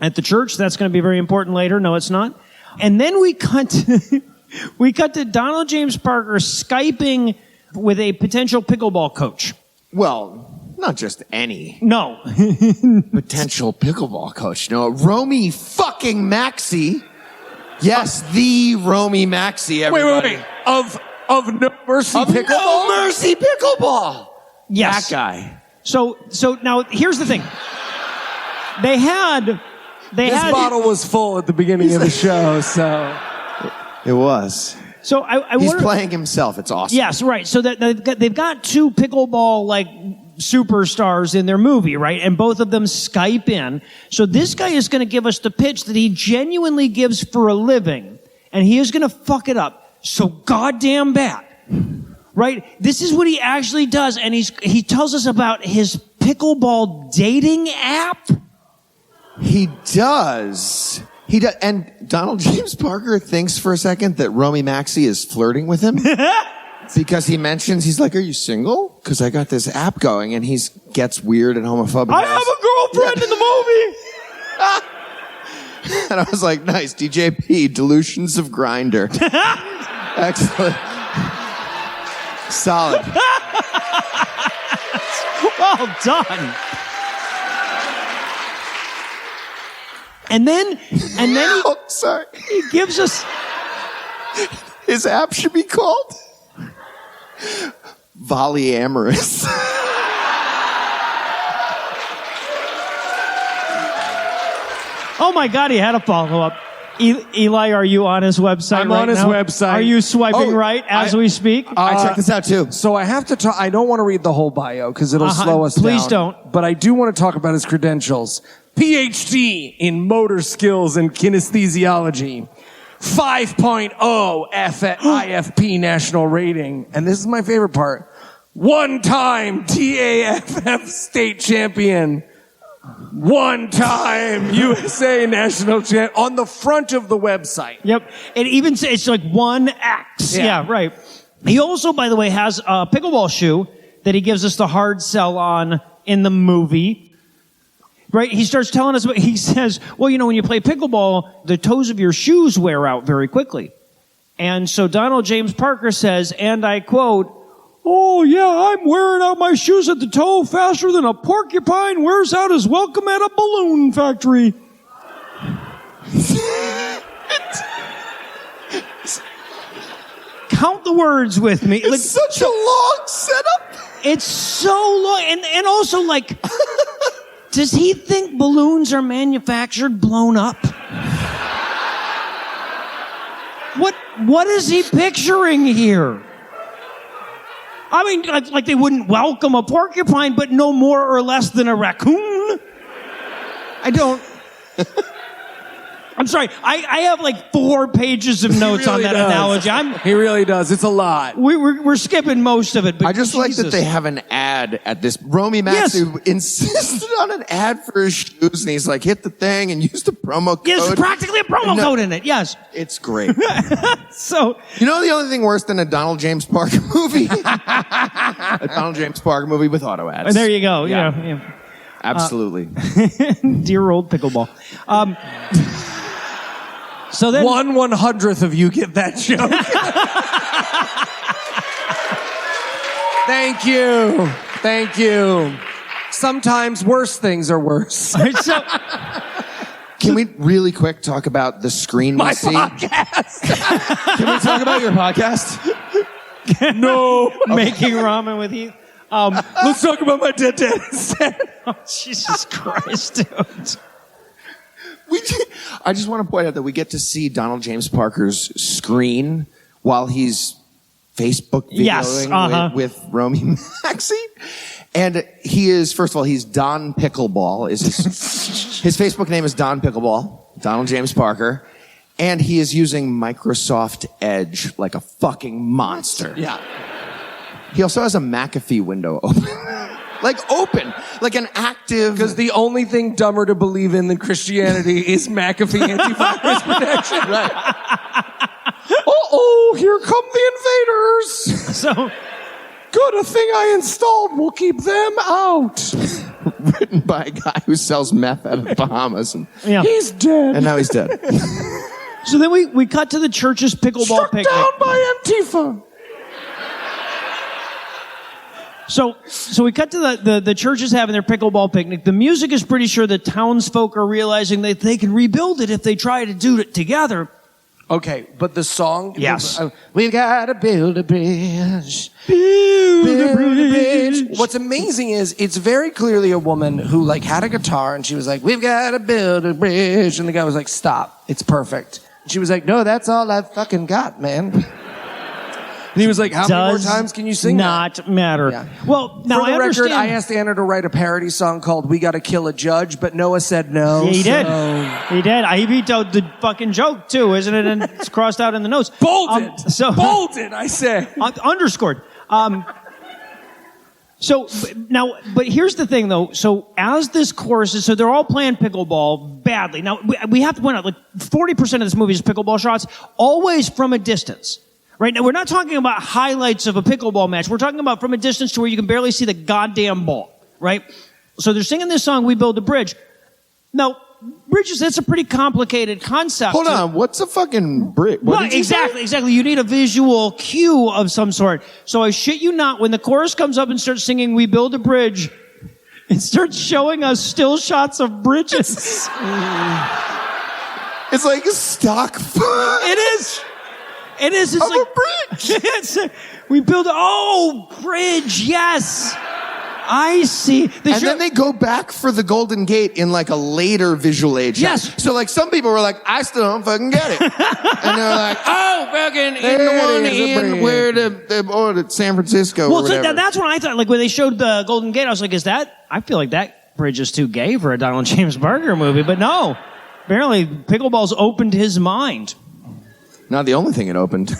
at the church. That's going to be very important later. No, it's not. And then we cut to Donald James Parker Skyping with a potential pickleball coach. Well, not just any. No. Potential pickleball coach. No, Romy fucking Maxey. Yes, the Romy Maxey, everybody. Wait. Of No Mercy Pickleball? No Mercy Pickleball. Yes. That guy. So now here's the thing. This bottle was full at the beginning of the show, so... It was. So He's playing himself. It's awesome. Yes, right. So that they've got two pickleball superstars in their movie, right? And both of them Skype in. So this guy is going to give us the pitch that he genuinely gives for a living, and he is going to fuck it up so goddamn bad, right? This is what he actually does, and he tells us about his pickleball dating app. He does. And Donald James Parker thinks for a second that Romy Maxey is flirting with him. Because he mentions, he's like, are you single? Because I got this app going, and he gets weird and homophobic. I have a girlfriend in the movie. And I was like, nice, DJP, Delusions of Grindr. Excellent. Solid. Well done. And then sorry. He gives us... His app should be called Volleyamorous. Oh my God, he had a follow-up. Eli, are you on his website I'm right on his now? website. Are you swiping right as we speak? I checked this out too. So I have to talk. I don't want to read the whole bio because it'll slow us down. Please don't. But I do want to talk about his credentials. PhD in motor skills and kinesthesiology. 5.0 IFP national rating. And this is my favorite part. 1-time TAFF state champion. 1-time USA national champ on the front of the website. Yep. It even says it's like 1X. Yeah, right. He also, by the way, has a pickleball shoe that he gives us the hard sell on in the movie. Right? He starts telling us, he says, well, when you play pickleball, the toes of your shoes wear out very quickly. And so Donald James Parker says, and I quote, oh, yeah, I'm wearing out my shoes at the toe faster than a porcupine wears out his welcome at a balloon factory. Count the words with me. It's such a long setup. It's so long. And also, does he think balloons are manufactured blown up? What is he picturing here? I mean, like they wouldn't welcome a porcupine, but no more or less than a raccoon? I don't... I'm sorry. I have 4 pages of notes on that analogy. He really does. It's a lot. We're skipping most of it. But I just like that they have an ad at this. Romy Maxey insisted on an ad for his shoes, and he's like, hit the thing and use the promo code. There's practically a promo code in it, yes. It's great. So, the only thing worse than a Donald James Parker movie? A Donald James Parker movie with auto ads. There you go. Yeah. Absolutely. Dear old pickleball. So then 1/100th of you get that joke. Thank you. Sometimes worse things are worse. Can we really quick talk about the screen we see? Podcast. Can we talk about your podcast? No. Making ramen with you. Let's talk about my dead dad instead. Oh, Jesus Christ, dude. I just want to point out that we get to see Donald James Parker's screen while he's Facebook videoing with Romy Maxey. And he is, first of all, he's Don Pickleball. His Facebook name is Don Pickleball, Donald James Parker. And he is using Microsoft Edge like a fucking monster. Yeah. He also has a McAfee window open. Like open, like an active. Because the only thing dumber to believe in than Christianity is McAfee antivirus protection. Right. Uh-oh, here come the invaders. So, good, a thing I installed will keep them out. Written by a guy who sells meth out of the Bahamas. And He's dead. now he's dead. so then we cut to the church's pickleball Struck picnic. down by Antifa. So we cut to the churches having their pickleball picnic. The music is pretty sure the townsfolk are realizing that they can rebuild it if they try to do it together. Okay, but the song... Yes. We've got to build a bridge. Build a bridge. What's amazing is it's very clearly a woman who like had a guitar and she was like, we've got to build a bridge. And the guy was like, stop. It's perfect. And she was like, no, that's all I've fucking got, man. And he was like, how many more times can you sing not that? matter. Yeah. Well, now For the I record, understand. I asked Anna to write a parody song called We Gotta Kill a Judge, but Noah said no. Yeah, he did. so- He did. He vetoed the fucking joke too, isn't it? And it's crossed out in the notes. Bolded. Bolded, I say. Underscored. But here's the thing though. So as this chorus is, so they're all playing pickleball badly. Now we have to point out, like 40% of this movie is pickleball shots, always from a distance. Right now, we're not talking about highlights of a pickleball match. We're talking about from a distance to where you can barely see the goddamn ball, right? So they're singing this song, We Build a Bridge. Now, bridges, that's a pretty complicated concept. Hold on, what's a fucking brick? Exactly. You need a visual cue of some sort. So I shit you not, when the chorus comes up and starts singing We Build a Bridge, it starts showing us still shots of bridges. It's like a stock footage. It is. It's of like a bridge. We build bridge, yes. I see. Then they go back for the Golden Gate in like a later visual age. Yes. So like some people were like, I still don't fucking get it. And they're like, oh, fucking in the one in where the San Francisco or whatever. So that's what I thought. Like when they showed the Golden Gate, I was like, I feel like that bridge is too gay for a Donald James Barker movie. But no, apparently pickleball's opened his mind. Not the only thing it opened.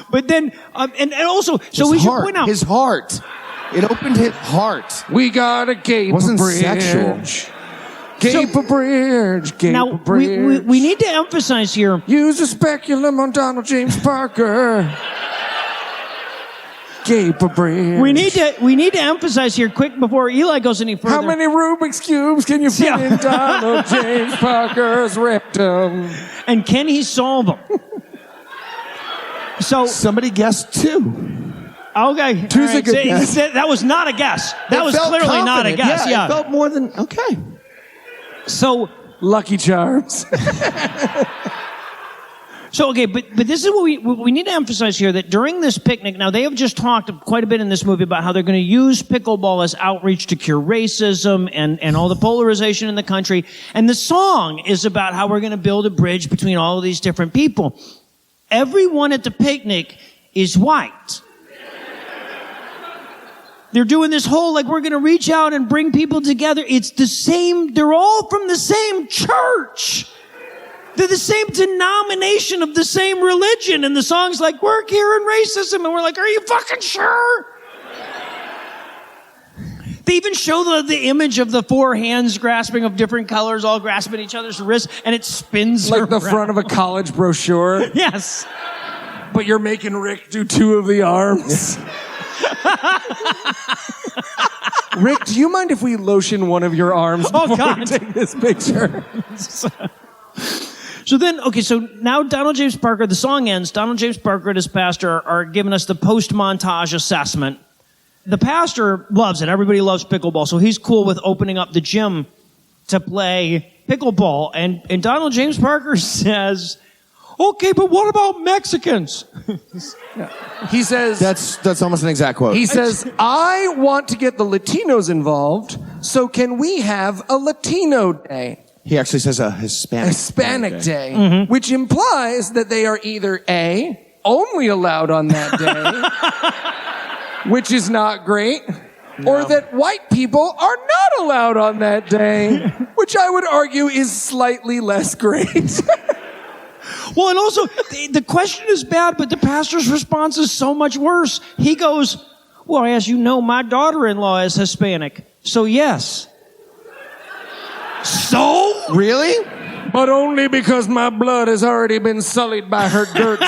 But then, and also, so we should point out his heart. It opened his heart. We got a gape Wasn't a bridge. sexual. Gape a bridge. Gape now a bridge. we need to emphasize here. Use a speculum on Donald James Parker. Gape a bridge. We need to emphasize here, quick before Eli goes any further. How many Rubik's cubes can you fit in Donald James Parker's rectum? And can he solve them? So somebody guessed 2. Okay. Two's a good guess. That was not a guess. That was clearly confident. not a guess. Yeah. It felt more than okay. So Lucky Charms. So, okay, but this is what we need to emphasize here, that during this picnic, now they have just talked quite a bit in this movie about how they're going to use pickleball as outreach to cure racism and all the polarization in the country. And the song is about how we're going to build a bridge between all of these different people. Everyone at the picnic is white. They're doing this whole, like, we're going to reach out and bring people together. It's the same, they're all from the same church. They're the same denomination of the same religion. And the song's like, we're curing racism. And we're like, are you fucking sure? They even show the image of the 4 hands grasping of different colors, all grasping each other's wrists, and it spins like the around. front of a college brochure. Yes. But you're making Rick do 2 of the arms. Rick, do you mind if we lotion one of your arms before we take this picture? So then, okay, so now Donald James Parker, the song ends. Donald James Parker and his pastor are giving us the post-montage assessment. The pastor loves it. Everybody loves pickleball, so he's cool with opening up the gym to play pickleball. And Donald James Parker says, okay, but what about Mexicans? He says... That's almost an exact quote. He says, I want to get the Latinos involved, so can we have a Latino day? He actually says a Hispanic day, which implies that they are either A, only allowed on that day, which is not great, or that white people are not allowed on that day, which I would argue is slightly less great. Well, and also, the question is bad, but the pastor's response is so much worse. He goes, Well, as you know, my daughter-in-law is Hispanic. So, yes. So? Really? But only because my blood has already been sullied by her dirt.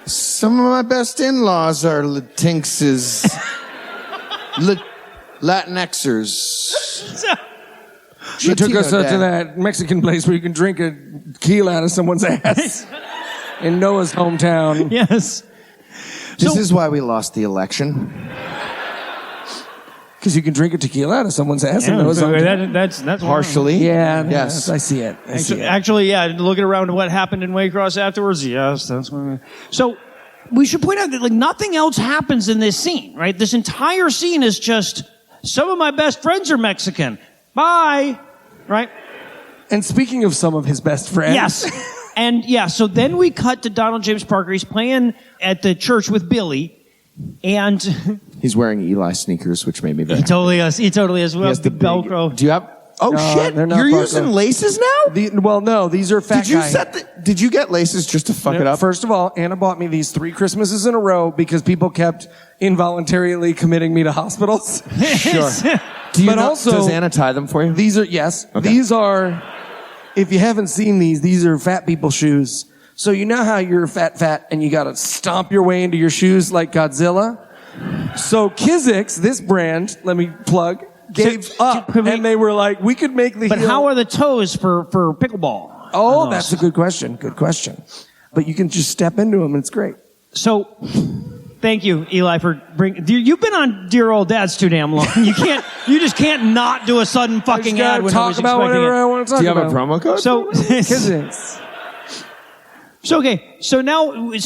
Some of my best in-laws are Latinxes. Latinxers. She took us to that Mexican place where you can drink a tequila out of someone's ass. In Noah's hometown. Yes. This is why we lost the election. Because you can drink a tequila out of someone's ass in Noah's hometown. That's partially. Yeah. Yes. I see it. Actually, yeah, looking around at what happened in Waycross afterwards, yes, that's what So, we should point out that, like, nothing else happens in this scene, right? This entire scene is just, some of my best friends are Mexican. Bye. Right? And speaking of some of his best friends. Yes. And, yeah, so then we cut to Donald James Parker. He's playing at the church with Billy, and... He's wearing Eli sneakers, which made me very He totally is. He totally is. Well, the Velcro. Do you have... Oh, shit. They're not You're Velcro. using laces now? Well, no, these are fat guy. Did you get laces just to fuck it up? First of all, Anna bought me these 3 Christmases in a row because people kept involuntarily committing me to hospitals. Sure. Does Anna tie them for you? These are, yes. Okay. These are, if you haven't seen these are fat people shoes. So you know how you're fat, and you gotta stomp your way into your shoes like Godzilla? So Kizik's, this brand, let me plug, gave up, and they were like, we could make the But heel. how are the toes for pickleball? Oh, that's a good question. Good question. But you can just step into them, and it's great. So, thank you, Eli, for bringing... You've been on Dear Old Dads too damn long. You just can't not do a sudden fucking ad when nobody's talk about expecting whatever it. I want to talk Do you have about. a promo code? So, Kizik's. So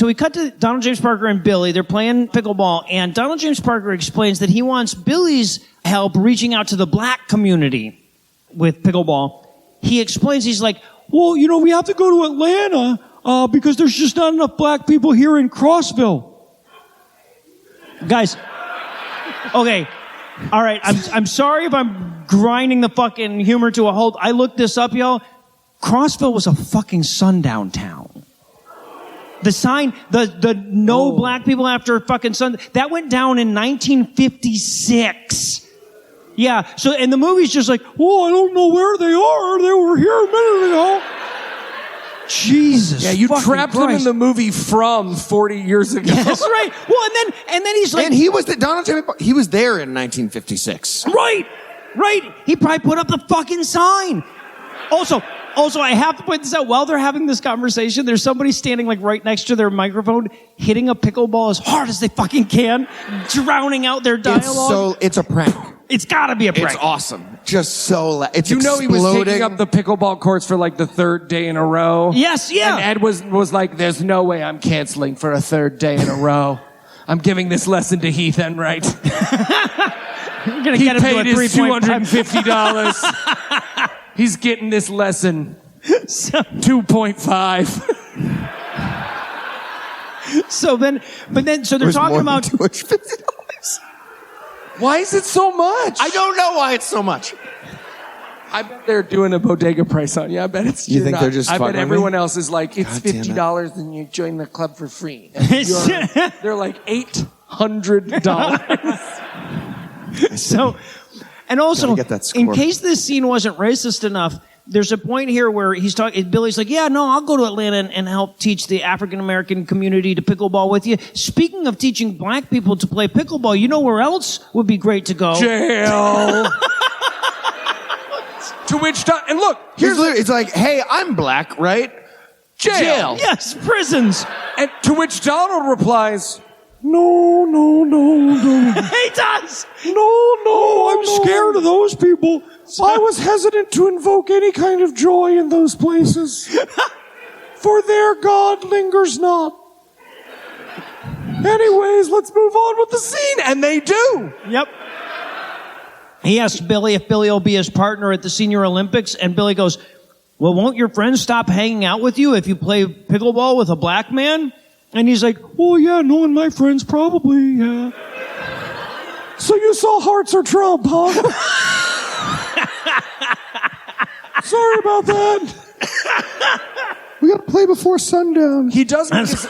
we cut to Donald James Parker and Billy. They're playing pickleball, and Donald James Parker explains that he wants Billy's help reaching out to the black community with pickleball. He explains, he's like, well, we have to go to Atlanta because there's just not enough black people here in Crossville. guys, okay, all right, I'm sorry if I'm grinding the fucking humor to a halt. I looked this up, y'all. Crossville was a fucking sundown town. The sign, the no black people after fucking sundown, that went down in 1956. Yeah, so, and the movie's just like, well, I don't know where they are. They were here a minute ago. Jesus. Yeah, you trapped him in the movie From 40 years ago. That's right. Well, and then he's like, and he was Donald J. He was there in 1956. Right. He probably put up the fucking sign. Also, I have to point this out. While they're having this conversation, there's somebody standing like right next to their microphone, hitting a pickleball as hard as they fucking can, drowning out their dialogue. It's a prank. It's gotta be a prank. It's awesome. Just so it's exploding. He was taking up the pickleball courts for like the third day in a row. Yes, yeah. And Ed was like, "There's no way I'm canceling for a third day in a row. I'm giving this lesson to Heath Enright." You're gonna he get him paid to a his $250. He's getting this lesson. 2.5. So they're talking about $250. Why is it so much? I don't know why it's so much. I bet they're doing a bodega price on you. I bet it's. You think they're just? I bet fucking everyone me? else is like, it's $50 and you join the club for free. And they're like $800. So, and also, get that score. in case this scene wasn't racist enough, there's a point here where he's talking. Billy's like, "Yeah, no, I'll go to Atlanta and help teach the African American community to pickleball with you." Speaking of teaching black people to play pickleball, you know where else would be great to go? Jail. To which, and look, it's like, hey, I'm black, right? Jail. Yes, prisons. And to which Donald replies, No. He does. No, I'm scared of those people. I was hesitant to invoke any kind of joy in those places. For their God lingers not. Anyways, let's move on with the scene. and they do. Yep. He asks Billy if Billy will be his partner at the Senior Olympics, and Billy goes, "Well, won't your friends stop hanging out with you if you play pickleball with a black man?" And he's like, "Oh yeah, knowing my friends probably, yeah." So you saw Hearts or Trump, huh? Sorry about that. We gotta play before sundown. He does make his...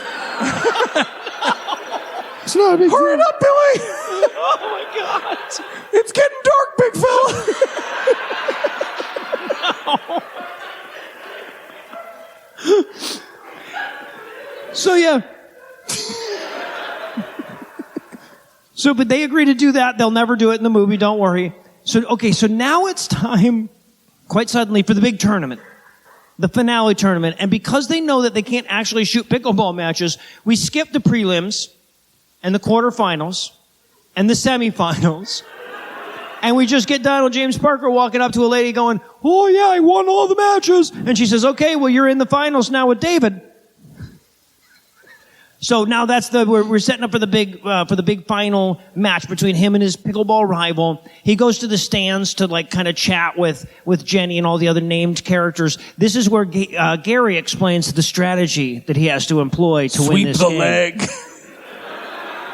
It's not a big Hurry deal. up, Billy! Oh my God. It's getting dark, big fella. So yeah. So, but they agree to do that. They'll never do it in the movie. Don't worry. So, okay. So now it's time, quite suddenly, for the big tournament, the finale tournament. And because they know that they can't actually shoot pickleball matches, we skip the prelims and the quarterfinals and the semifinals. And we just get Donald James Parker walking up to a lady going, "Oh yeah, I won all the matches." And she says, "Okay, well you're in the finals now with David." So now that's we're setting up for the big final match between him and his pickleball rival. He goes to the stands to like kind of chat with Jenny and all the other named characters. This is where Gary explains the strategy that he has to employ to win this game. Sweep the leg.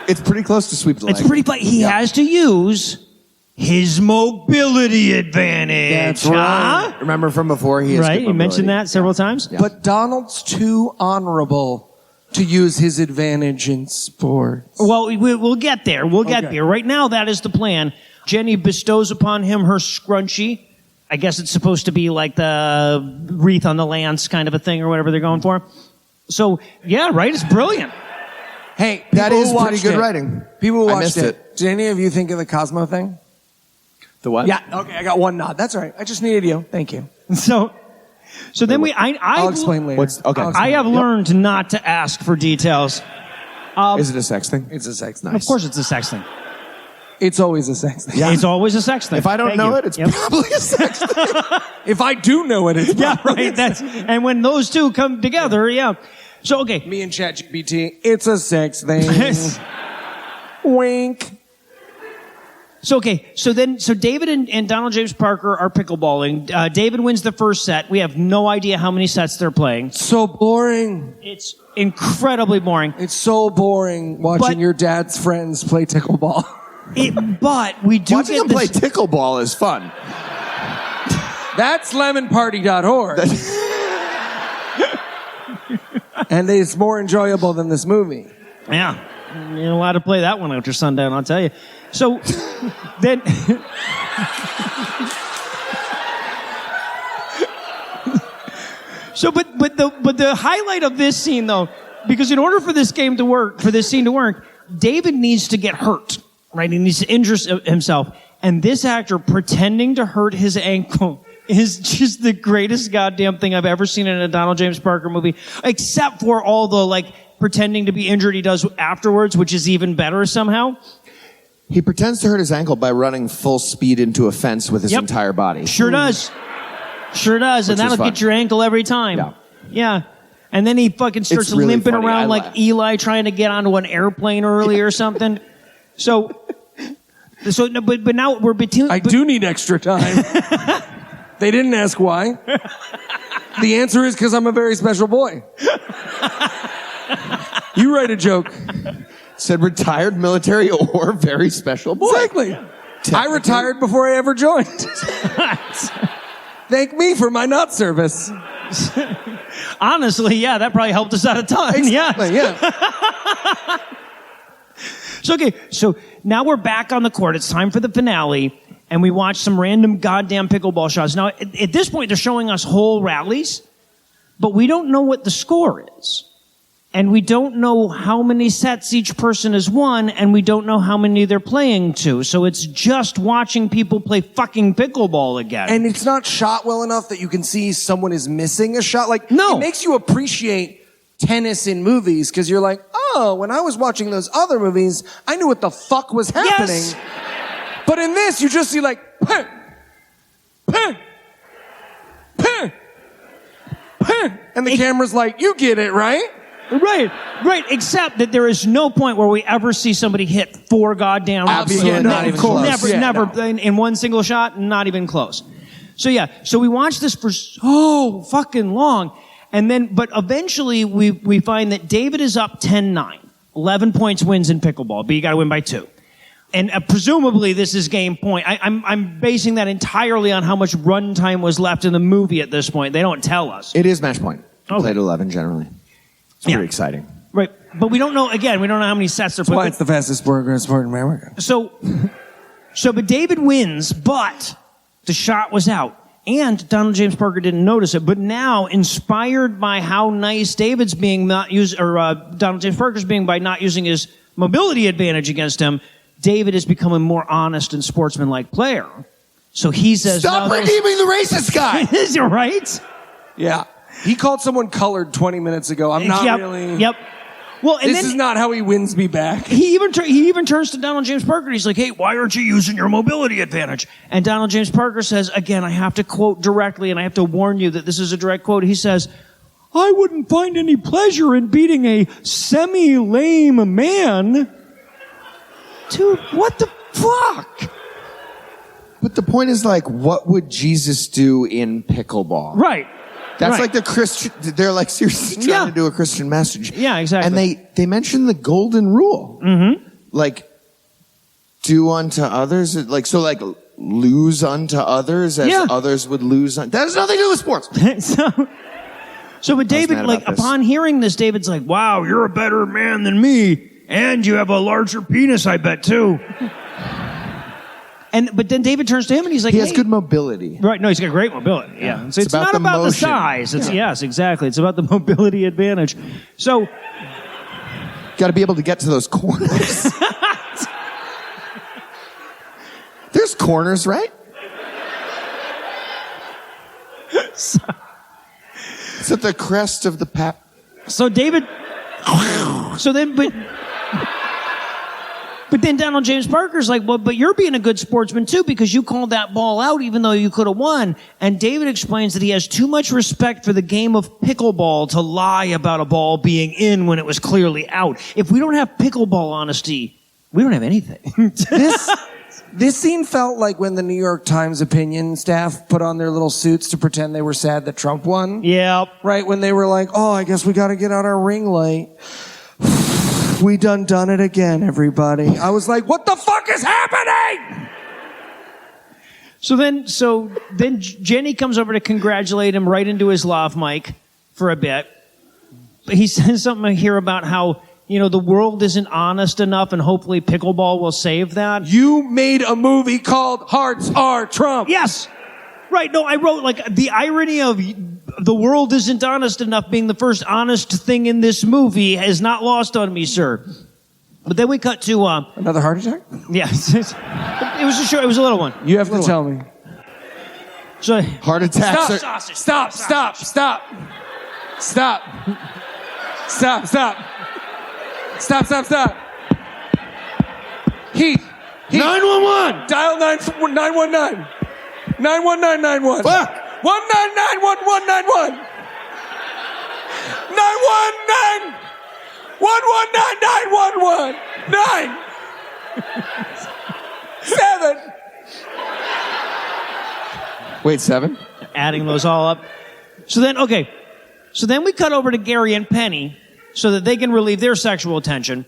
It's pretty close to sweep the leg. It's pretty. He has to use his mobility advantage. That's right. Remember from before? He has Right. good You mentioned mobility. that several times. Yeah. But Donald's too honorable to use his advantage in sports. Well, we'll get there. We'll get there. Right now, that is the plan. Jenny bestows upon him her scrunchie. I guess it's supposed to be like the wreath on the lance kind of a thing or whatever they're going for. So, yeah, right? It's brilliant. Hey, That people is who pretty watched good it, writing. People who I watched missed it. Did any of you think of the Cosmo thing? The what? Yeah. Okay, I got one nod. That's all right. I just needed you. Thank you. So then I'll explain later. I have learned not to ask for details. Is it a sex thing? It's a sex Nice. thing. Of course it's a sex thing. It's always a sex thing. Yeah. It's always a sex thing. If I don't Thank know you. it, it's Yep. probably a sex thing. If I do know it, it's Yeah, probably right. And when those two come together, yeah. So, okay. me and ChatGPT. It's a sex thing. Wink. So David and Donald James Parker are pickleballing. David wins the first set. We have no idea how many sets they're playing. So boring. It's incredibly boring. It's so boring watching But- your dad's friends play pickleball. But we do Watching get them play this. tickleball is fun. That's lemonparty.org. And it's more enjoyable than this movie. Yeah. You're allowed to play that one after sundown, I'll tell you. So then but the highlight of this scene though, because in order for this game to work, for this scene to work, David needs to get hurt, right? He needs to injure himself. And this actor pretending to hurt his ankle is just the greatest goddamn thing I've ever seen in a Donald James Parker movie, except for all the like pretending to be injured he does afterwards, which is even better somehow. He pretends to hurt his ankle by running full speed into a fence with his entire body. Sure does. Sure does. And Which is that'll fun. get your ankle every time. Yeah. Yeah. And then he fucking starts It's really limping funny. around I like laugh. Eli trying to get onto an airplane early or something. So now we're between. I do need extra time. They didn't ask why. The answer is because I'm a very special boy. You write a joke. Said retired military or very special boy. Exactly. I retired before I ever joined. Thank me for my not service. Honestly, yeah, that probably helped us out a ton. Exactly, yeah. So now we're back on the court. It's time for the finale, and we watch some random goddamn pickleball shots. Now, at this point, they're showing us whole rallies, but we don't know what the score is. And we don't know how many sets each person has won, and we don't know how many they're playing to. So it's just watching people play fucking pickleball again. And it's not shot well enough that you can see someone is missing a shot. Like, No. It makes you appreciate tennis in movies because you're like, oh, when I was watching those other movies, I knew what the fuck was happening. Yes. But in this, you just see like, peh, peh, peh, peh. And the camera's like, you get it, right? Right. Except that there is no point where we ever see somebody hit 4 goddamn. Absolutely not even close. Never Yeah, in one single shot, not even close. So we watched this for so fucking long, and then but eventually we find that David is up 10-9, 11 points wins in pickleball, but you got to win by 2. And presumably this is game point. I'm basing that entirely on how much runtime was left in the movie at this point. They don't tell us. It is match point. Okay. Played 11 generally. It's pretty exciting. Right. But we don't know, again, we don't know how many sets they're putting. Why it's the fastest sport in America. But David wins, but the shot was out. And Donald James Parker didn't notice it. But now, inspired by how nice David's being Donald James Parker's being by not using his mobility advantage against him, David is becoming a more honest and sportsmanlike player. So he says, "Stop redeeming the racist guy." Is it right? Yeah. He called someone colored 20 minutes ago. I'm not really... Yep. Well, and this is not how he wins me back. He even turns to Donald James Parker and he's like, "Hey, why aren't you using your mobility advantage?" And Donald James Parker says, again, I have to quote directly and I have to warn you that this is a direct quote. He says, "I wouldn't find any pleasure in beating a semi-lame man." Dude, what the fuck? But the point is, like, what would Jesus do in pickleball? Right. That's like the Christian, they're like seriously trying to do a Christian message. Yeah, exactly. And they mention the golden rule. Mm-hmm. Like, do unto others, like lose unto others as others would lose. That has nothing to do with sports. So but David, upon hearing this, David's like, "Wow, you're a better man than me. And you have a larger penis, I bet, too." But then David turns to him and he's like, he has good mobility. Right, no, he's got great mobility. Yeah. So it's about not the about the motion. size. Yes, exactly. It's about the mobility advantage. So got to be able to get to those corners. There's corners, right? It's at the crest of the path. So David, but then Donald James Parker's like, "Well, but you're being a good sportsman too because you called that ball out even though you could have won." And David explains that he has too much respect for the game of pickleball to lie about a ball being in when it was clearly out. If we don't have pickleball honesty, we don't have anything. This scene felt like when the New York Times opinion staff put on their little suits to pretend they were sad that Trump won. Yeah. Right, when they were like, "Oh, I guess we got to get out our ring light. We done it again, everybody." I was like, what the fuck is happening? So then Jenny comes over to congratulate him right into his lav mic for a bit. He says something here about how, the world isn't honest enough and hopefully pickleball will save that. You made a movie called Hearts Are Trump. Yes. Right. No, I wrote the irony of the world isn't honest enough being the first honest thing in this movie is not lost on me, sir. But then we cut to another heart attack? Yes. It was a little one. You have to tell me. So heart attacks. Stop. Heat. 911. Dial 919. 91991. Fuck. 1991191. 919. 119911. 9. 7. Wait, 7? Adding those all up. So then we cut over to Gary and Penny so that they can relieve their sexual tension.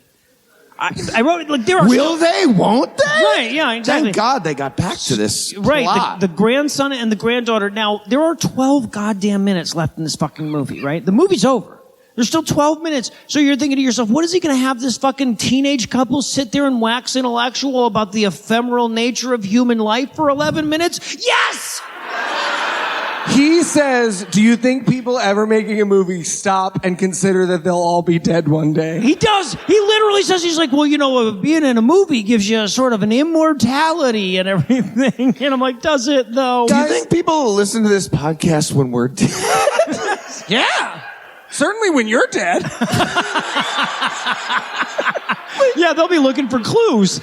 I wrote, there are... Will they? Won't they? Right, yeah, exactly. Thank God they got back to this Right, the grandson and the granddaughter. Now, there are 12 goddamn minutes left in this fucking movie, right? The movie's over. There's still 12 minutes. So you're thinking to yourself, what is he going to have this fucking teenage couple sit there and wax intellectual about the ephemeral nature of human life for 11 minutes? Yes! He says, do you think people ever making a movie stop and consider that they'll all be dead one day? He does. He literally says, he's like, well, being in a movie gives you sort of an immortality and everything. And I'm like, does it though? Do you think people will listen to this podcast when we're dead? Yeah. Certainly when you're dead. Yeah, they'll be looking for clues.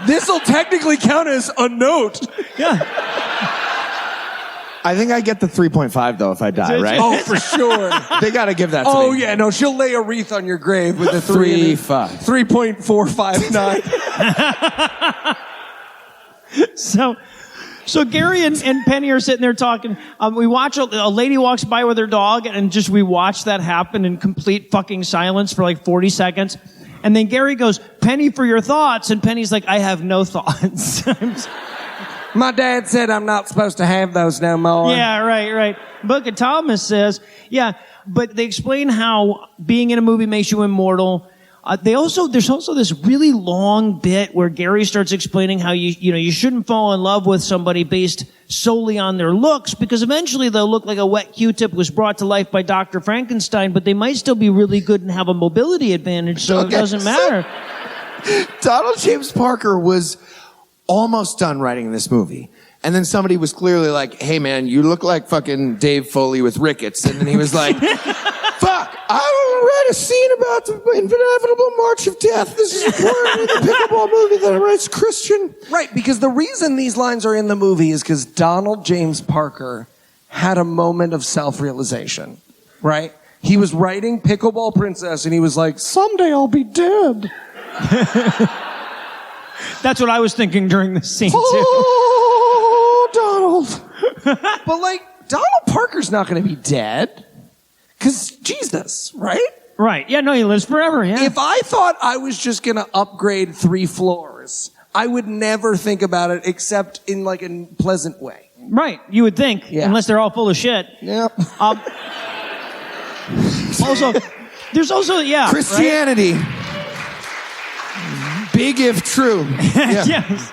This'll technically count as a note. Yeah. I think I get the 3.5 though if I die, right? Oh, for sure. They got to give that to me. Oh yeah, no, she'll lay a wreath on your grave with the 3.459. So Gary and Penny are sitting there talking. We watch a lady walks by with her dog, and we watch that happen in complete fucking silence for like 40 seconds. And then Gary goes, Penny, for your thoughts. And Penny's like, I have no thoughts. My dad said I'm not supposed to have those no more. Yeah, right. Book of Thomas says, yeah, but they explain how being in a movie makes you immortal. There's also this really long bit where Gary starts explaining how you shouldn't fall in love with somebody based solely on their looks, because eventually they'll look like a wet Q-tip was brought to life by Dr. Frankenstein, but they might still be really good and have a mobility advantage, so it doesn't matter. Donald James Parker was almost done writing this movie. And then somebody was clearly like, hey man, you look like fucking Dave Foley with rickets. And then he was like, fuck, I will write a scene about the inevitable march of death. This is important in the Pickleball movie that I write's Christian. Right, because the reason these lines are in the movie is because Donald James Parker had a moment of self-realization, right? He was writing Pickleball Princess and he was like, someday I'll be dead. That's what I was thinking during this scene, too. Oh, Donald. But, like, Donald Parker's not going to be dead. Because Jesus, right? Right. Yeah, no, he lives forever, yeah. If I thought I was just going to upgrade 3 floors, I would never think about it except in, like, a pleasant way. Right. You would think, unless they're all full of shit. Yep. Also, there's also, Christianity. Right? Big if true. Yeah. Yes.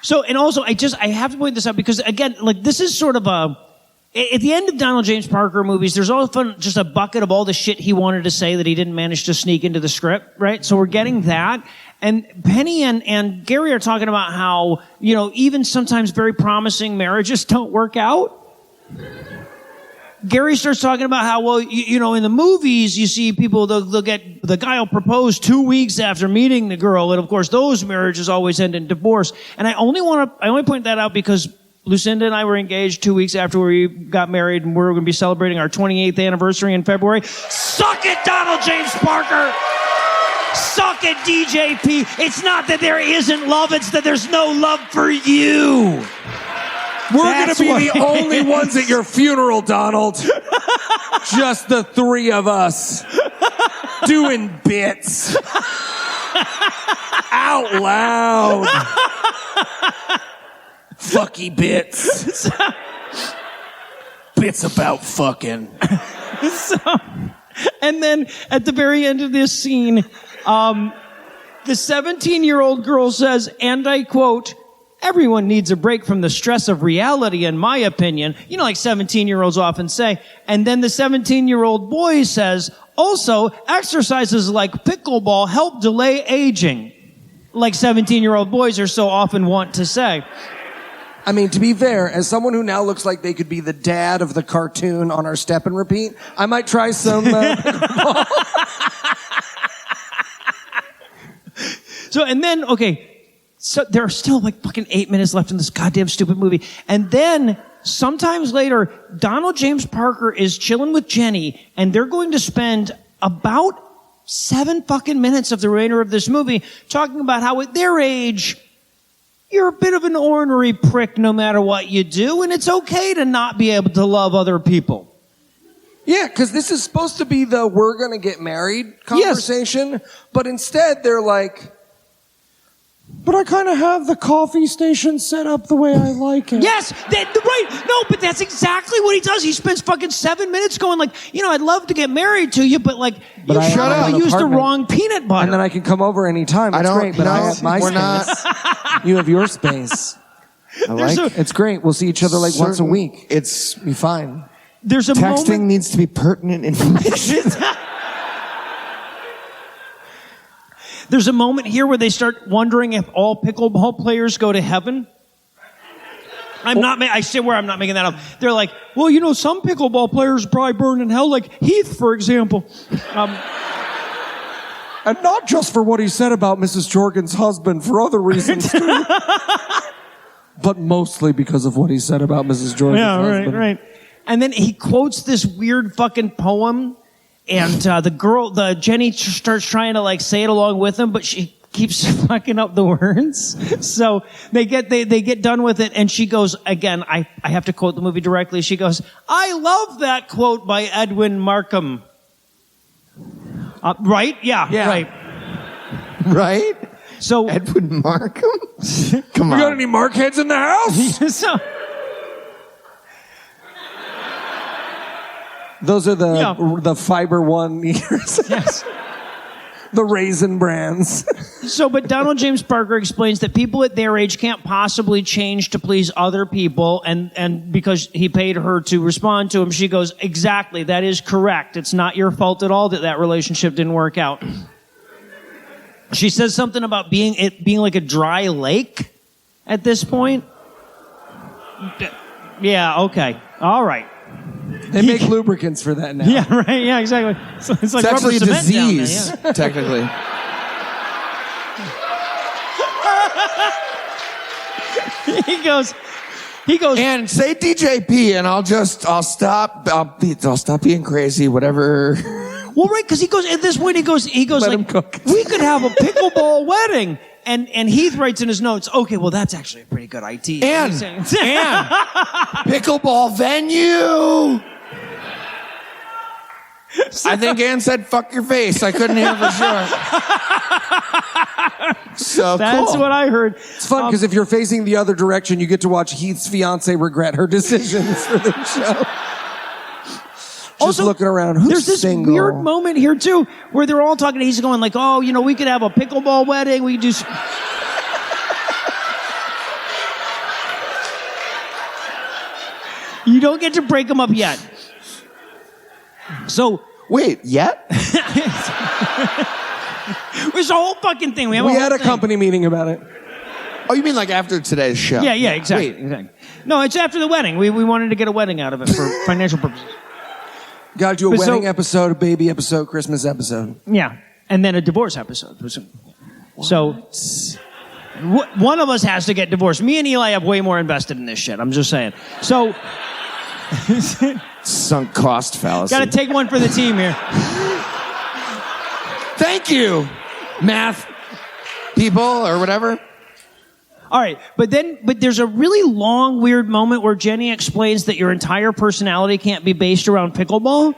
So, and also, I have to point this out because, again, like, this is sort of at the end of Donald James Parker movies, there's often just a bucket of all the shit he wanted to say that he didn't manage to sneak into the script, right? So we're getting that. And Penny and Gary are talking about how, even sometimes very promising marriages don't work out. Gary starts talking about how, well, in the movies, you see people, they'll get, the guy will propose 2 weeks after meeting the girl. And of course, those marriages always end in divorce. And I only point that out because Lucinda and I were engaged 2 weeks after we got married, and we're going to be celebrating our 28th anniversary in February. Suck it, Donald James Parker! Suck it, DJP! It's not that there isn't love, it's that there's no love for you! We're going to be the only ones at your funeral, Donald. Just the 3 of us. Doing bits. Out loud. Fucky bits. Bits about fucking. And then at the very end of this scene, the 17-year-old girl says, and I quote, "Everyone needs a break from the stress of reality, in my opinion." Like 17-year-olds often say. And then the 17-year-old boy says, also, exercises like pickleball help delay aging. Like 17-year-old boys are so often want to say. I mean, to be fair, as someone who now looks like they could be the dad of the cartoon on our Step and Repeat, I might try some pickleball. So, and then, so there are still like fucking 8 minutes left in this goddamn stupid movie. And then, sometimes later, Donald James Parker is chilling with Jenny, and they're going to spend about 7 fucking minutes of the remainder of this movie talking about how at their age, you're a bit of an ornery prick no matter what you do, and it's okay to not be able to love other people. Yeah, because this is supposed to be the we're going to get married conversation, but instead they're like, but I kind of have the coffee station set up the way I like it. Yes, right. No, but that's exactly what he does. He spends fucking 7 minutes going like, I'd love to get married to you, but you probably used the wrong peanut butter. And then I can come over anytime. That's great, but I have my space. You have your space. It's great. We'll see each other like once a week. It's be fine. There's a texting moment needs to be pertinent information. There's a moment here where they start wondering if all pickleball players go to heaven. I swear I'm not making that up. They're like, well, some pickleball players probably burn in hell, like Heath, for example. And not just for what he said about Mrs. Jorgen's husband, for other reasons too. But mostly because of what he said about Mrs. Jorgen's husband. Yeah, right. And then he quotes this weird fucking poem. And Jenny starts trying to say it along with him, but she keeps fucking up the words. So they get done with it, and she goes, again, I have to quote the movie directly. She goes, "I love that quote by Edwin Markham." Right? Yeah. Right. Right? So Edwin Markham? Come on. We got any Mark heads in the house? so, Those are the Fiber One eaters. yes. The Raisin Brands. So, but Donald James Parker explains that people at their age can't possibly change to please other people, and because he paid her to respond to him, she goes, exactly, that is correct. It's not your fault at all that relationship didn't work out. She says something about being like a dry lake at this point. Yeah, okay. All right. They make lubricants for that now. Yeah, right. Yeah, exactly. So it's like It's rubber actually a cement down there, disease, yeah. technically. He goes, And say DJP, and I'll stop being crazy, whatever. well, right, because he goes, at this point, he goes Let him like, cook. we could have a pickleball wedding. And Heath writes in his notes, okay, well, that's actually a pretty good idea. And pickleball venue. I think Ann said, fuck your face. I couldn't hear for sure. So That's cool. what I heard. It's fun because if you're facing the other direction, you get to watch Heath's fiance regret her decisions for the show. Just looking around, who's There's this single? weird moment here, too, where they're all talking. He's going like, oh, we could have a pickleball wedding. We could do... You don't get to break them up yet. So... Wait, yet? It's a whole fucking thing. We had a company meeting about it. Oh, you mean like after today's show? Yeah, exactly. Exactly. No, it's after the wedding. We wanted to get a wedding out of it for financial purposes. Got to do a But wedding episode, a baby episode, Christmas episode. Yeah, and then a divorce episode. So, one of us has to get divorced. Me and Eli have way more invested in this shit. I'm just saying. So, Sunk cost fallacy. got to take one for the team here. Thank you, math people or whatever. All right, but there's a really long, weird moment where Jenny explains that your entire personality can't be based around pickleball,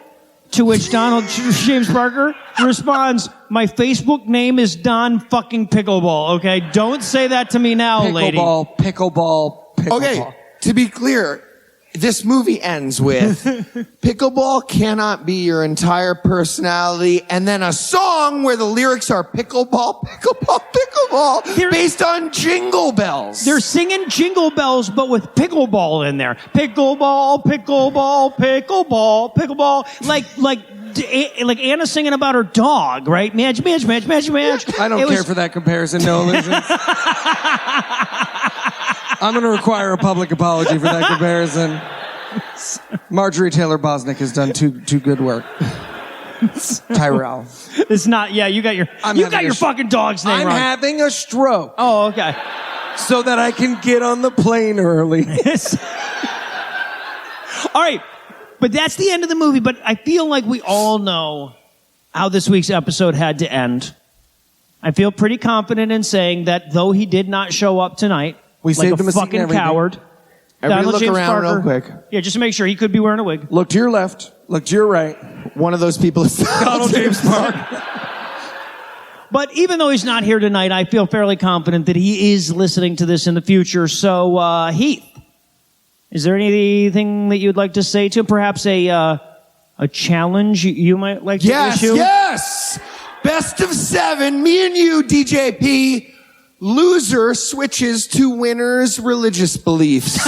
to which Donald James Parker responds, my Facebook name is Don fucking Pickleball, okay? Don't say that to me now, lady. Pickleball. Okay, to be clear, this movie ends with pickleball cannot be your entire personality, and then a song where the lyrics are pickleball, pickleball, pickleball, based on Jingle Bells. They're singing Jingle Bells, but with pickleball in there. Pickleball, pickleball, pickleball, pickleball. Like Anna singing about her dog, right? Match, match, match, match, match. I don't care for that comparison, no illusions. I'm going to require a public apology for that comparison. Marjorie Taylor Bosnick has done too good work. Tyrell. It's not. Yeah, you got your fucking dog's name I'm wrong. having a stroke. Oh, okay. So that I can get on the plane early. All right, but that's the end of the movie. But I feel like we all know how this week's episode had to end. I feel pretty confident in saying that though he did not show up tonight, we like saved him a a seat and fucking everything. coward. Everybody Donald look James around Parker. real quick. Yeah, just to make sure he could be wearing a wig. Look to your left. Look to your right. One of those people is Donald James Parker. But even though he's not here tonight, I feel fairly confident that he is listening to this in the future. So, Heath, is there anything that you'd like to say to him? Perhaps a challenge you might like to issue? Yes! Best of 7, me and you, DJP. Loser switches to winner's religious beliefs.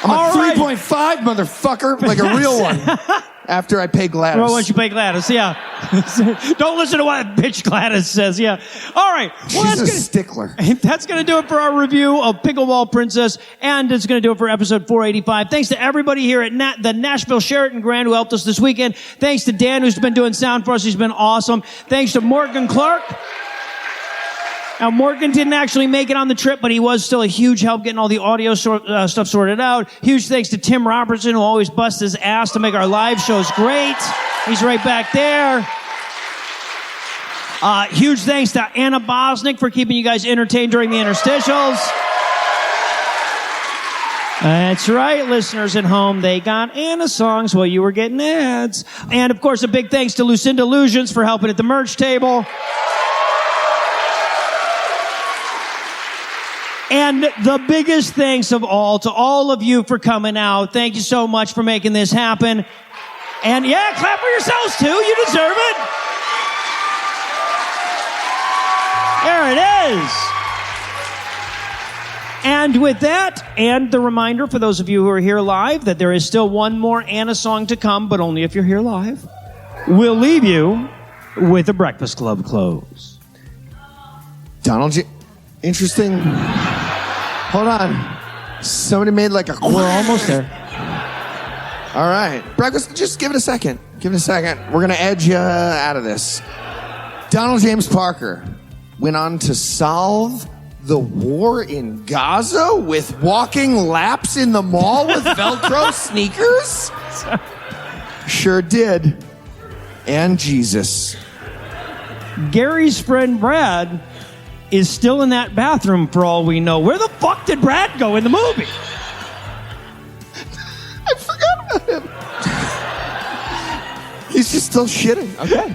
I'm a 3.5, motherfucker, like a real one. After I pay Gladys. Well, once you pay Gladys, yeah. Don't listen to what bitch Gladys says, yeah. All right. Well, She's a stickler. That's going to do it for our review of Pickleball Princess, and it's going to do it for episode 485. Thanks to everybody here at the Nashville Sheraton Grand who helped us this weekend. Thanks to Dan, who's been doing sound for us. He's been awesome. Thanks to Morgan Clark. Now, Morgan didn't actually make it on the trip, but he was still a huge help getting all the audio stuff sorted out. Huge thanks to Tim Robertson, who always busts his ass to make our live shows great. He's right back there. Huge thanks to Anna Bosnick for keeping you guys entertained during the interstitials. That's right, listeners at home. They got Anna songs while you were getting ads. And, of course, a big thanks to Lucinda Lugeons for helping at the merch table. And the biggest thanks of all to all of you for coming out. Thank you so much for making this happen. And, yeah, clap for yourselves, too. You deserve it. There it is. And with that, and the reminder for those of you who are here live that there is still one more Anna song to come, but only if you're here live, we'll leave you with a Breakfast Club close. Donald J. Interesting. Hold on. Somebody made like a... We're almost there. All right. Breakfast, just give it a second. Give it a second. We're going to edge you out of this. Donald James Parker went on to solve the war in Gaza with walking laps in the mall with Velcro sneakers? Sure did. And Jesus. Gary's friend Brad is still in that bathroom for all we know. Where the fuck did Brad go in the movie? I forgot about him. He's just still shitting. Okay.